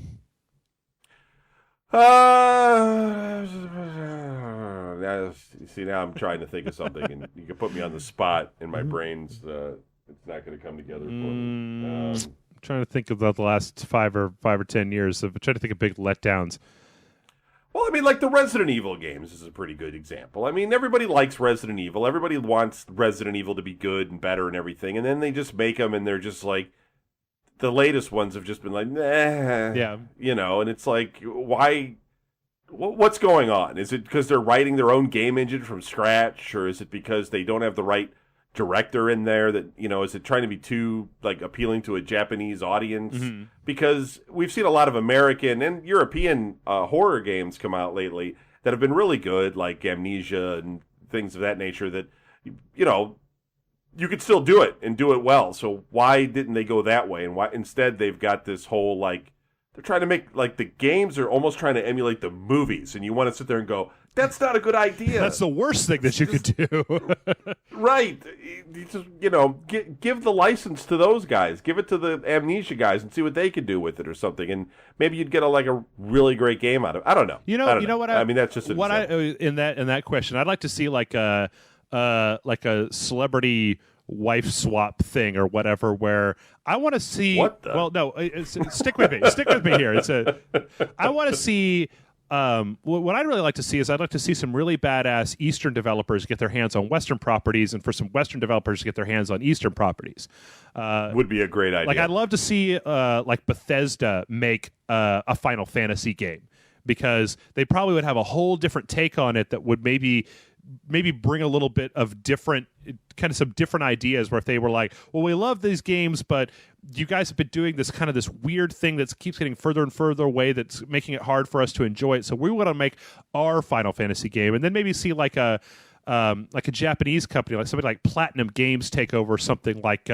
See, now I'm trying to think of something, and you can put me on the spot, and my brain's it's not going to come together for me. I'm trying to think about the last 5 or 10 years. I'm trying to think of big letdowns. Well, I mean, like the Resident Evil games is a pretty good example. I mean, everybody likes Resident Evil. Everybody wants Resident Evil to be good and better and everything, and then they just make them, and they're just like, the latest ones have just been like, nah, yeah, you know, and it's like, why? What's going on? Is it because they're writing their own game engine from scratch, or is it because they don't have the right director in there? That, you know, is it trying to be too like appealing to a Japanese audience? Mm-hmm. Because we've seen a lot of American and European horror games come out lately that have been really good, like Amnesia and things of that nature. That, you know, you could still do it and do it well. So why didn't they go that way? And why instead they've got this whole like, they're trying to make, like, the games are almost trying to emulate the movies, and you want to sit there and go, that's not a good idea. That's the worst thing that you could do. Right. You just, you know, give the license to those guys. Give it to the Amnesia guys and see what they could do with it or something, and maybe you'd get a really great game out of it. I don't know. You know what? I mean, that's just what in that question. I'd like to see like a celebrity wife swap thing or whatever, where I want to see. What the? Well, no, stick with me. Stick with me here. I want to see. What I'd really like to see is I'd like to see some really badass Eastern developers get their hands on Western properties, and for some Western developers to get their hands on Eastern properties. Would be a great idea. Like, I'd love to see like Bethesda make a Final Fantasy game, because they probably would have a whole different take on it that would maybe bring a little bit of different, kind of some different ideas, where if they were like, well, we love these games, but you guys have been doing this kind of this weird thing that keeps getting further and further away, that's making it hard for us to enjoy it. So we want to make our Final Fantasy game, and then maybe see like a Japanese company, like somebody like Platinum Games, take over something like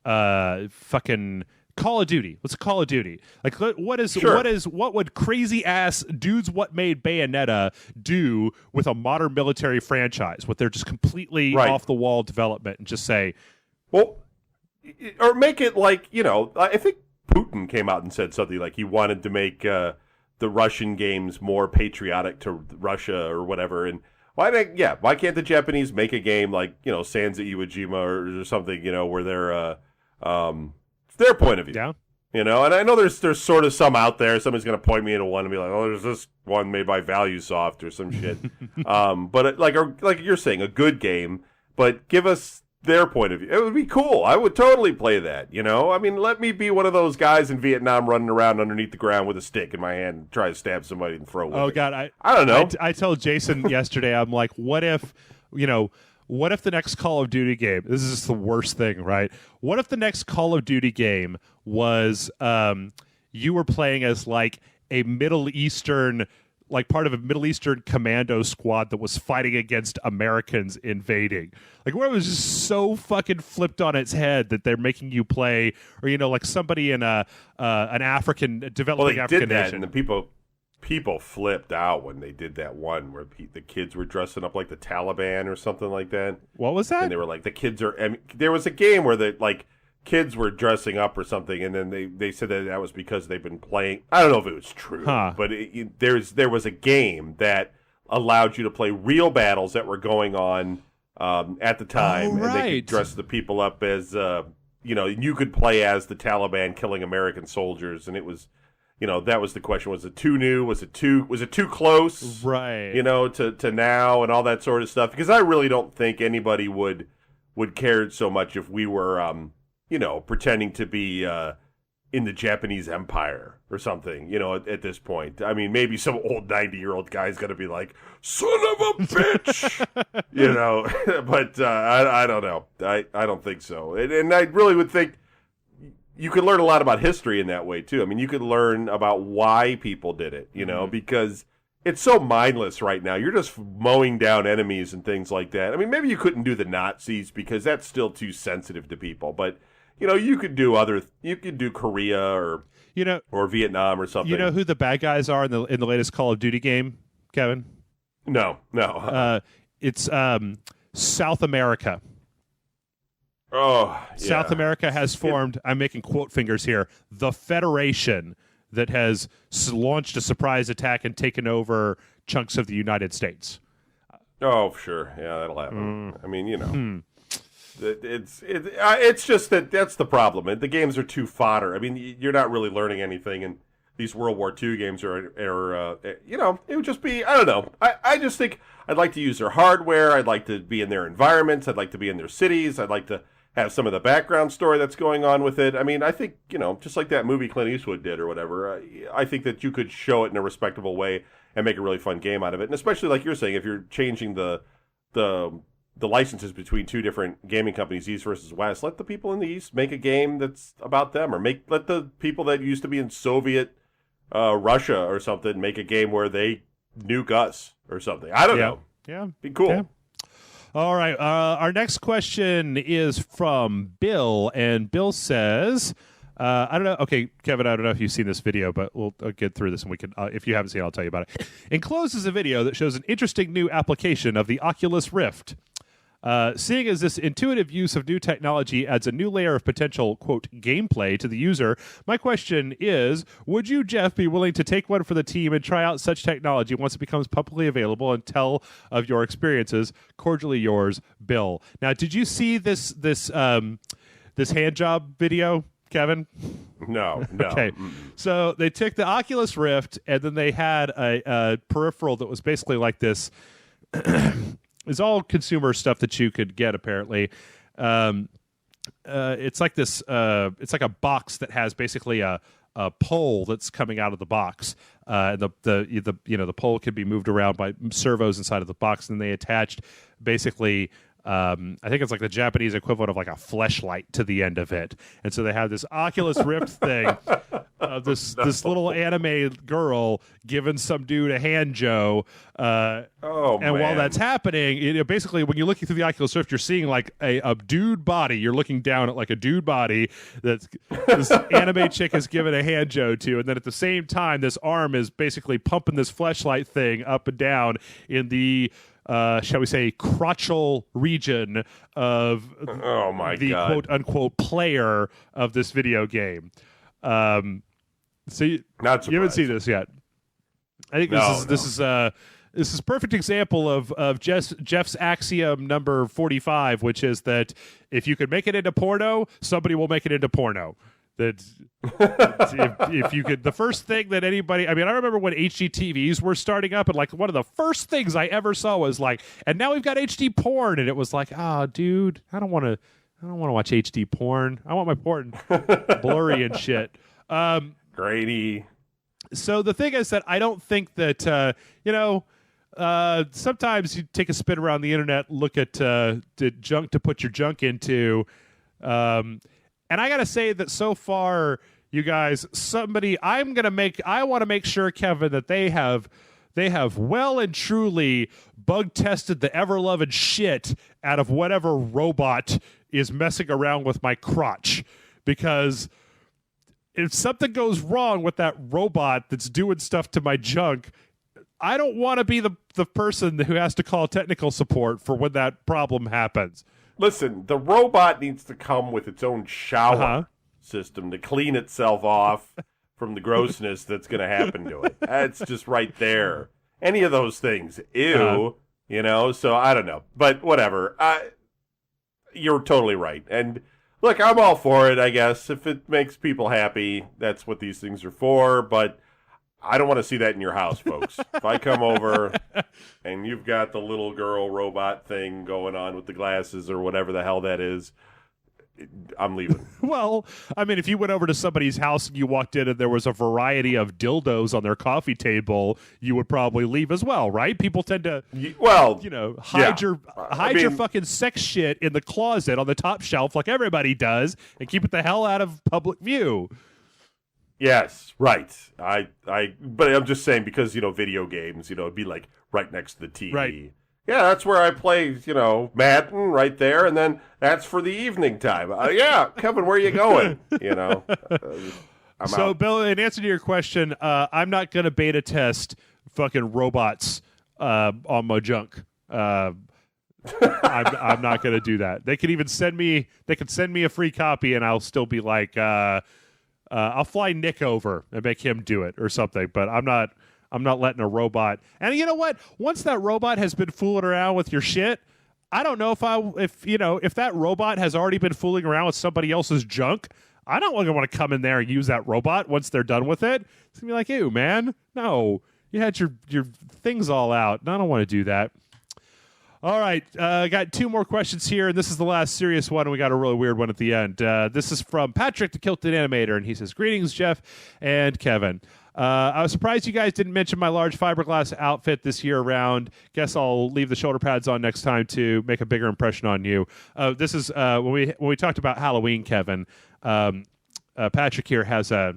fucking Call of Duty. What's Call of Duty? Like, what would crazy ass dudes what made Bayonetta do with a modern military franchise, with their just completely off the wall development, and just say, well, or make it like, you know, I think Putin came out and said something like he wanted to make the Russian games more patriotic to Russia or whatever, and why can't the Japanese make a game like, you know, Sansa Iwo Jima or something, you know, where they're their point of view, yeah. You know, and I know there's sort of some out there. Somebody's going to point me into one and be like, "Oh, there's this one made by ValueSoft or some shit." But like you're saying, a good game, but give us their point of view. It would be cool. I would totally play that. You know, I mean, let me be one of those guys in Vietnam running around underneath the ground with a stick in my hand and try to stab somebody and throw. Oh God, I don't know. I told Jason yesterday, I'm like, what if, you know. What if the next Call of Duty game, this is just the worst thing, right? What if the next Call of Duty game was you were playing as like a Middle Eastern, like part of a Middle Eastern commando squad that was fighting against Americans invading? Like, where it was just so fucking flipped on its head that they're making you play, or, you know, like somebody in an African, developing African nation. And the people flipped out when they did that one where the kids were dressing up like the Taliban or something like that. What was that? And they were like, there was a game where the like kids were dressing up or something, and then they said that was because they've been playing. I don't know if it was true, but there was a game that allowed you to play real battles that were going on at the time, and they could dress the people up as you know, you could play as the Taliban killing American soldiers, and it was. You know, that was the question. Was it too new? Was it too close? Right. You know, to now and all that sort of stuff. Because I really don't think anybody would care so much if we were, you know, pretending to be in the Japanese Empire or something, you know, at this point. I mean, maybe some old 90-year-old guy's going to be like, son of a bitch! You know, but I don't know. I don't think so. And I really would think you could learn a lot about history in that way, too. I mean, you could learn about why people did it, you know, because it's so mindless right now. You're just mowing down enemies and things like that. I mean, maybe you couldn't do the Nazis because that's still too sensitive to people. But, you know, you could do Korea or, you know, or Vietnam or something. You know who the bad guys are in the latest Call of Duty game, Kevin? No. It's South America. Oh, yeah. South America has formed, I'm making quote fingers here, the Federation that has launched a surprise attack and taken over chunks of the United States. Oh, sure. Yeah, that'll happen. I mean, it's just that's the problem. The games are too fodder. I mean, you're not really learning anything, and these World War II games are it would just be, I don't know. I just think I'd like to use their hardware. I'd like to be in their environments. I'd like to be in their cities. I'd like to have some of the background story that's going on with it. I mean, I think, just like that movie Clint Eastwood did or whatever, I think that you could show it in a respectable way and make a really fun game out of it. And especially like you're saying, if you're changing the licenses between two different gaming companies, East versus West, let the people in the East make a game that's about them, or let the people that used to be in Soviet Russia or something make a game where they nuke us or something. I don't know. Yeah. Be cool. Yeah. All right. Our next question is from Bill, and Bill says, I don't know. Okay, Kevin, I don't know if you've seen this video, but we'll get through this, and we can. If you haven't seen it, I'll tell you about it. Enclosed is a video that shows an interesting new application of the Oculus Rift. Seeing as this intuitive use of new technology adds a new layer of potential, quote, gameplay to the user, my question is, would you, Jeff, be willing to take one for the team and try out such technology once it becomes publicly available and tell of your experiences? Cordially yours, Bill. Now, did you see this hand job video, Kevin? No. Okay. So they took the Oculus Rift, and then they had a peripheral that was basically like this. It's all consumer stuff that you could get, apparently. It's like this. It's like a box that has basically a pole that's coming out of the box. The pole can be moved around by servos inside of the box, and they attached basically. I think it's like the Japanese equivalent of like a fleshlight to the end of it. And so they have this Oculus Rift thing of this little anime girl giving some dude a hand joe. And while that's happening, basically when you're looking through the Oculus Rift, you're seeing like a dude body. You're looking down at like a dude body that this anime chick is giving a hand joe to. And then at the same time, this arm is basically pumping this fleshlight thing up and down in the shall we say, crotchal region of the quote-unquote player of this video game. So you haven't seen this yet. I think this is perfect example of Jeff's axiom number 45, which is that if you could make it into porno, somebody will make it into porno. That if you could, the first thing that anybody, I mean, I remember when HD TVs were starting up, and like one of the first things I ever saw was like, and now we've got HD porn, and it was like, dude, I don't want to watch HD porn. I want my porn blurry and shit. Grady. So the thing is that I don't think that sometimes you take a spin around the internet, look at the junk to put your junk into. And I got to say that so far, you guys, I want to make sure, Kevin, that they have well and truly bug tested the ever-loving shit out of whatever robot is messing around with my crotch. Because if something goes wrong with that robot that's doing stuff to my junk, I don't want to be the person who has to call technical support for when that problem happens. Listen, the robot needs to come with its own shower system to clean itself off from the grossness that's going to happen to it. That's just right there. Any of those things, so I don't know. But whatever. You're totally right. And look, I'm all for it, I guess. If it makes people happy, that's what these things are for. But I don't want to see that in your house, folks. If I come over and you've got the little girl robot thing going on with the glasses or whatever the hell that is, I'm leaving. Well, I mean, if you went over to somebody's house and you walked in and there was a variety of dildos on their coffee table, you would probably leave as well, right? People tend to, hide your fucking sex shit in the closet on the top shelf like everybody does and keep it the hell out of public view. Yes, right. But I'm just saying because, video games, it'd be like right next to the TV. Right. Yeah, that's where I play, Madden right there, and then that's for the evening time. Kevin, where are you going? I'm so, out. Bill, in answer to your question, I'm not going to beta test fucking robots on my junk. I'm not going to do that. They could even send me a free copy, and I'll still be like, I'll fly Nick over and make him do it or something. But I'm not letting a robot. And you know what? Once that robot has been fooling around with your shit, I don't know if that robot has already been fooling around with somebody else's junk. I don't want to come in there and use that robot once they're done with it. It's gonna be like, ew, man, no, you had your things all out. And I don't want to do that. All right, I got 2 more questions here, and this is the last serious one, and we got a really weird one at the end. This is from Patrick, the Kilted Animator, and he says, "Greetings, Jeff and Kevin. I was surprised you guys didn't mention my large fiberglass outfit this year around. Guess I'll leave the shoulder pads on next time to make a bigger impression on you." This is when we talked about Halloween, Kevin. Patrick here has a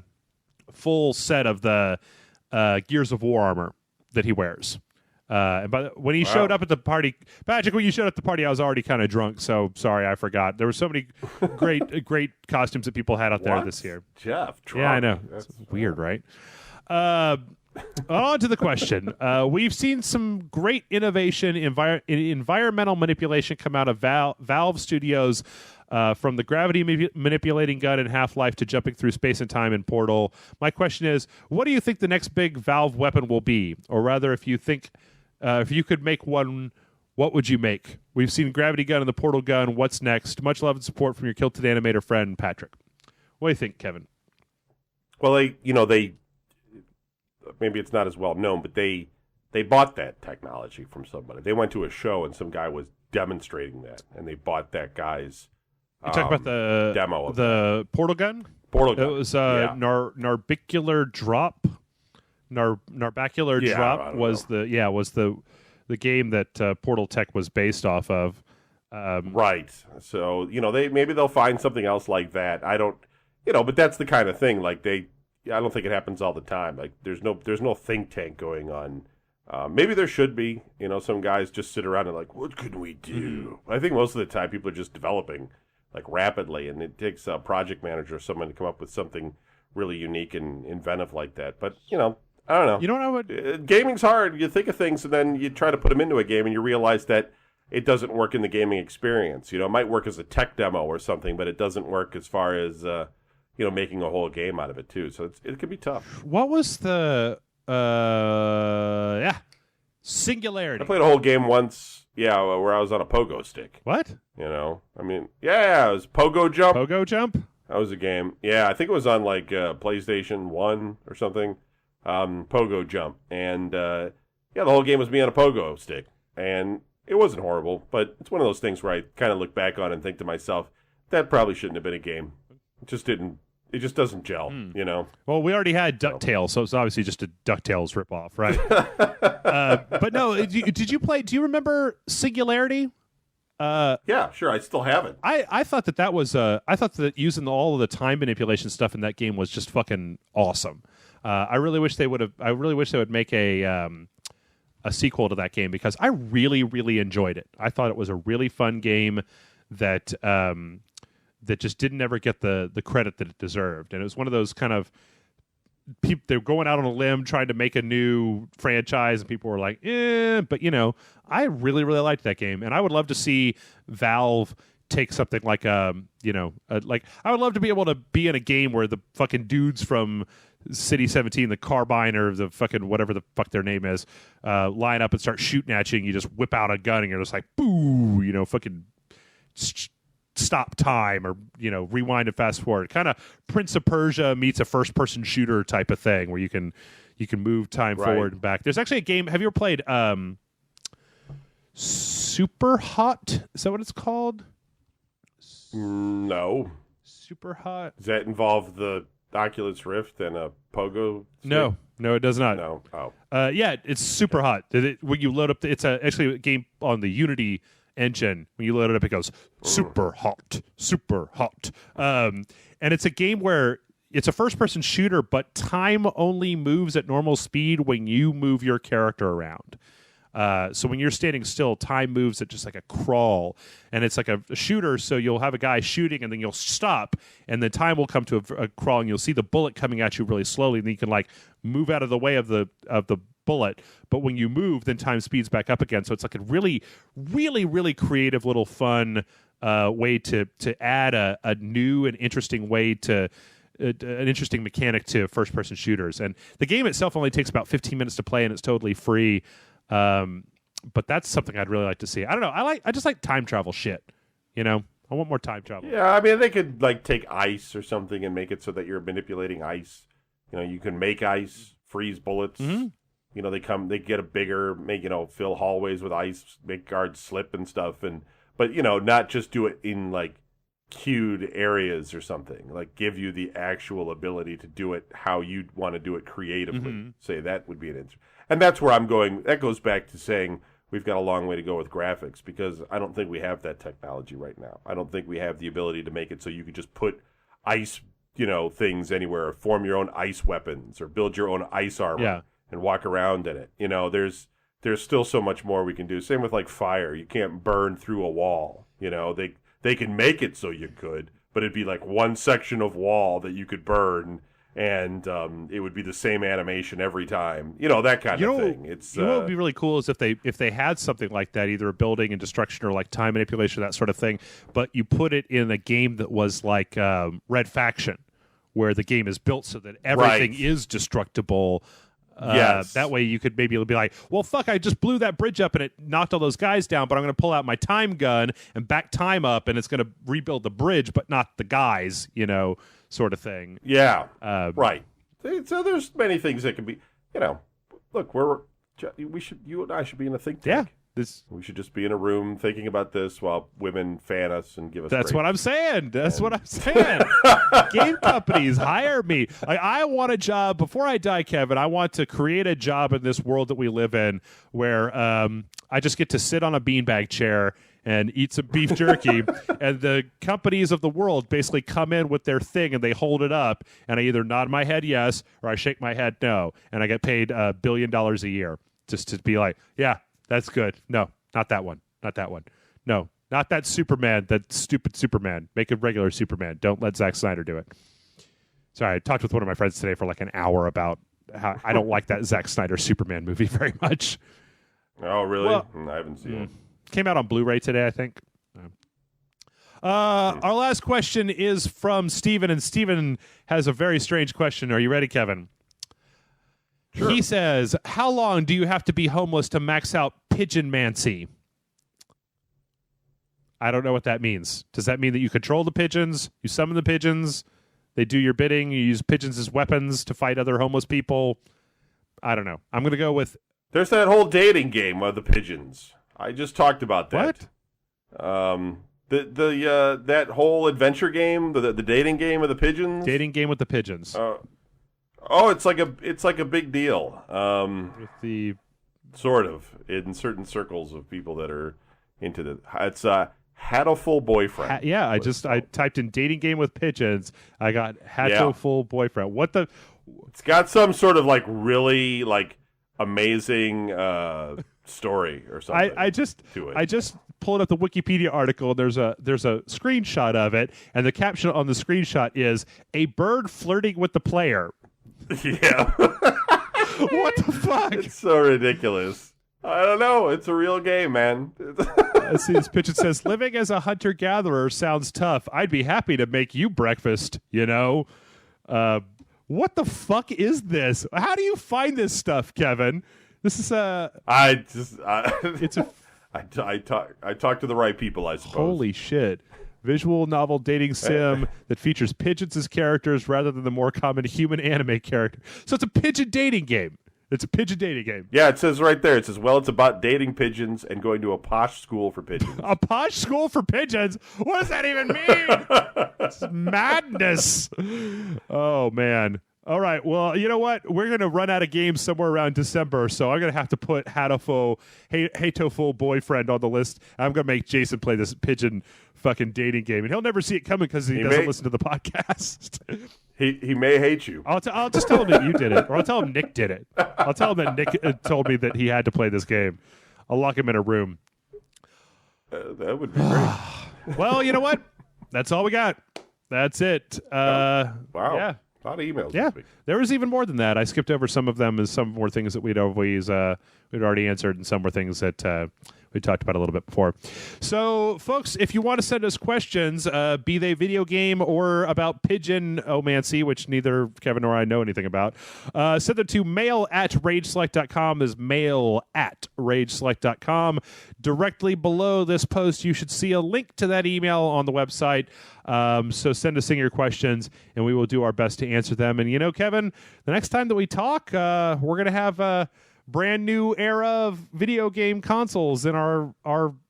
full set of the Gears of War armor that he wears. When he showed up at the party, Patrick, when you showed up at the party, I was already kind of drunk, so sorry, I forgot. There were so many great costumes that people had out there this year. Jeff, drunk. Yeah, I know. It's weird, right? On to the question. We've seen some great innovation in environmental manipulation come out of Valve Studios, from the gravity manipulating gun in Half-Life to jumping through space and time in Portal. My question is, what do you think the next big Valve weapon will be? Or rather, if you could make one, what would you make? We've seen gravity gun and the Portal gun. What's next? Much love and support from your Kilted Animator friend, Patrick. What do you think, Kevin? Well, they maybe it's not as well known, but they bought that technology from somebody. They went to a show and some guy was demonstrating that, and they bought that guy's You talk about the demo of the Portal gun? Portal gun. It was narbicular drop. Narbacular drop was the game that Portal Tech was based off of. Right. So maybe they'll find something else like that. I don't, but that's the kind of thing. Like I don't think it happens all the time. Like there's no think tank going on. Maybe there should be. Some guys just sit around and like, what can we do? I think most of the time people are just developing like rapidly, and it takes a project manager or someone to come up with something really unique and inventive like that. But I don't know. You know what I would? Gaming's hard. You think of things and then you try to put them into a game, and you realize that it doesn't work in the gaming experience. It might work as a tech demo or something, but it doesn't work as far as making a whole game out of it too. So it could be tough. What was the Singularity? I played a whole game once. Yeah, where I was on a pogo stick. What? It was Pogo Jump. Pogo Jump? That was a game. Yeah, I think it was on like PlayStation 1 or something. Pogo Jump. And the whole game was me on a pogo stick. And it wasn't horrible, but it's one of those things where I kind of look back on and think to myself, that probably shouldn't have been a game. It just doesn't gel, Well, we already had DuckTales, so it's obviously just a DuckTales ripoff, right? But no, did you play? Do you remember Singularity? Yeah, sure. I still have it. I thought that was. I thought that using all of the time manipulation stuff in that game was just fucking awesome. I really wish they would have. I really wish they would make a sequel to that game because I really, really enjoyed it. I thought it was a really fun game that just didn't ever get the credit that it deserved. And it was one of those kind of people, they're going out on a limb trying to make a new franchise, and people were like, but I really, really liked that game. And I would love to see Valve take something like, I would love to be able to be in a game where the fucking dudes from City 17, the Carbine or the fucking whatever the fuck their name is, line up and start shooting at you, and you just whip out a gun and you're just like, boo, fucking stop time or rewind and fast forward, kind of Prince of Persia meets a first person shooter type of thing where you can move time forward and back. There's actually a game. Have you ever played Super Hot? Is that what it's called? No. Super Hot. Does that involve the Oculus Rift and a pogo stick? No, it does not. No. Oh. Yeah, it's Super Hot. When you load up, it's actually a game on the Unity engine. When you load it up, it goes super hot. And it's a game where it's a first-person shooter, but time only moves at normal speed when you move your character around. So when you're standing still, time moves at just like a crawl, and it's like a shooter. So you'll have a guy shooting, and then you'll stop, and then time will come to a crawl, and you'll see the bullet coming at you really slowly, and then you can like move out of the way of the bullet. But when you move, then time speeds back up again. So it's like a really, really, really creative little fun way to add a new and interesting way to an interesting mechanic to first-person shooters. And the game itself only takes about 15 minutes to play, and it's totally free. But that's something I'd really like to see. I don't know. I just like time travel shit. You know, I want more time travel. Yeah, I mean, they could like take ice or something and make it so that you're manipulating ice. You know, you can make ice, freeze bullets. Mm-hmm. You know, they get a bigger, fill hallways with ice, make guards slip and stuff. But not just do it in like queued areas or something. Like give you the actual ability to do it how you'd want to do it creatively. Mm-hmm. Say that would be an answer. And that's where I'm going. That goes back to saying we've got a long way to go with graphics because I don't think we have that technology right now. I don't think we have the ability to make it so you could just put ice, things anywhere, or form your own ice weapons or build your own ice armor and walk around in it. There's still so much more we can do. Same with like fire. You can't burn through a wall. They can make it so you could, but it'd be like one section of wall that you could burn. And it would be the same animation every time, that kind of thing. It's what would be really cool is if they had something like that, either a building and destruction or like time manipulation, that sort of thing. But you put it in a game that was like Red Faction, where the game is built so that everything is destructible. Yes. That way you could maybe be like, well, fuck, I just blew that bridge up and it knocked all those guys down, but I'm going to pull out my time gun and back time up and it's going to rebuild the bridge, but not the guys, sort of thing. Yeah, right. So there's many things that can be, look, you and I should be in a think tank. Yeah. We should just be in a room thinking about this while women fan us and give us That's breaks. what I'm saying. That's what I'm saying. Game companies, hire me. I want a job. Before I die, Kevin, I want to create a job in this world that we live in where I just get to sit on a beanbag chair and eat some beef jerky, and the companies of the world basically come in with their thing and they hold it up, and I either nod my head yes or I shake my head no, and I get paid $1 billion a year just to be like, yeah, that's good. No, not that one. Not that one. No, not that Superman, that stupid Superman. Make a regular Superman. Don't let Zack Snyder do it. Sorry, I talked with one of my friends today for like an hour about how I don't like that Zack Snyder Superman movie very much. Oh, really? Well, I haven't seen it. Came out on Blu-ray today, I think. Our last question is from Steven, and Steven has a very strange question. Are you ready, Kevin? Sure. He says, how long do you have to be homeless to max out Pigeon Mancy? I don't know what that means. Does that mean that you control the pigeons? You summon the pigeons? They do your bidding? You use pigeons as weapons to fight other homeless people? I don't know. I'm going to go with... There's that whole dating game of the pigeons. I just talked about that. What? That whole adventure game, the dating game of the pigeons. Dating game with the pigeons. It's like a big deal. With the sort of in certain circles of people that are into the. It's Hatoful Boyfriend. I typed in dating game with pigeons. I got Hatoful Boyfriend. What the? It's got some sort of like really like amazing story or something. I just pulled up the Wikipedia article. There's a screenshot of it, and the caption on the screenshot is "A bird flirting with the player." Yeah. What the fuck? It's so ridiculous. I don't know. It's a real game, man. Let's see. This picture says, "Living as a hunter-gatherer sounds tough. I'd be happy to make you breakfast, What the fuck is this? How do you find this stuff, Kevin? This is I talk to the right people, I suppose. Holy shit. Visual novel dating sim that features pigeons as characters rather than the more common human anime character. So it's a pigeon dating game. Yeah, it says right there. It says, it's about dating pigeons and going to a posh school for pigeons. A posh school for pigeons? What does that even mean? It's madness. Oh, man. All right. Well, you know what? We're going to run out of games somewhere around December, so I'm going to have to put Hatoful Boyfriend on the list. I'm going to make Jason play this pigeon fucking dating game, and he'll never see it coming because he doesn't listen to the podcast. He may hate you. I'll just tell him that you did it, or I'll tell him Nick did it. I'll tell him that Nick told me that he had to play this game. I'll lock him in a room. That would be great. Well, you know what? That's all we got. That's it. Wow. Yeah. A lot of emails. Yeah, there was even more than that. I skipped over some of them, as some were things that we'd already answered, and some were things that we talked about a little bit before. So, folks, if you want to send us questions, be they video game or about Pigeon Omancy, which neither Kevin nor I know anything about, send them to mail@rageselect.com. Is mail@rageselect.com. Directly below this post, you should see a link to that email on the website. So send us in your questions, and we will do our best to answer them. And, Kevin, the next time that we talk, we're going to have a brand new era of video game consoles in our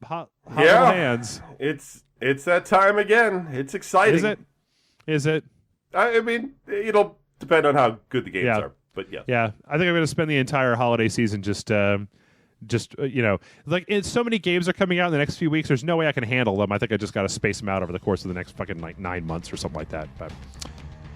hot hands. It's that time again. It's exciting. Is it? I mean, it'll depend on how good the games are. But yes. Yeah, I think I'm going to spend the entire holiday season just like so many games are coming out in the next few weeks. There's no way I can handle them. I think I just got to space them out over the course of the next fucking 9 months or something like that. But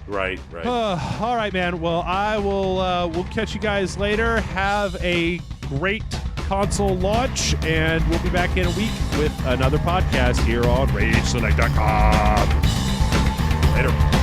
right. All right, man. Well, I will. We'll catch you guys later. Have a great console launch, and we'll be back in a week with another podcast here on RageSelect.com. Later.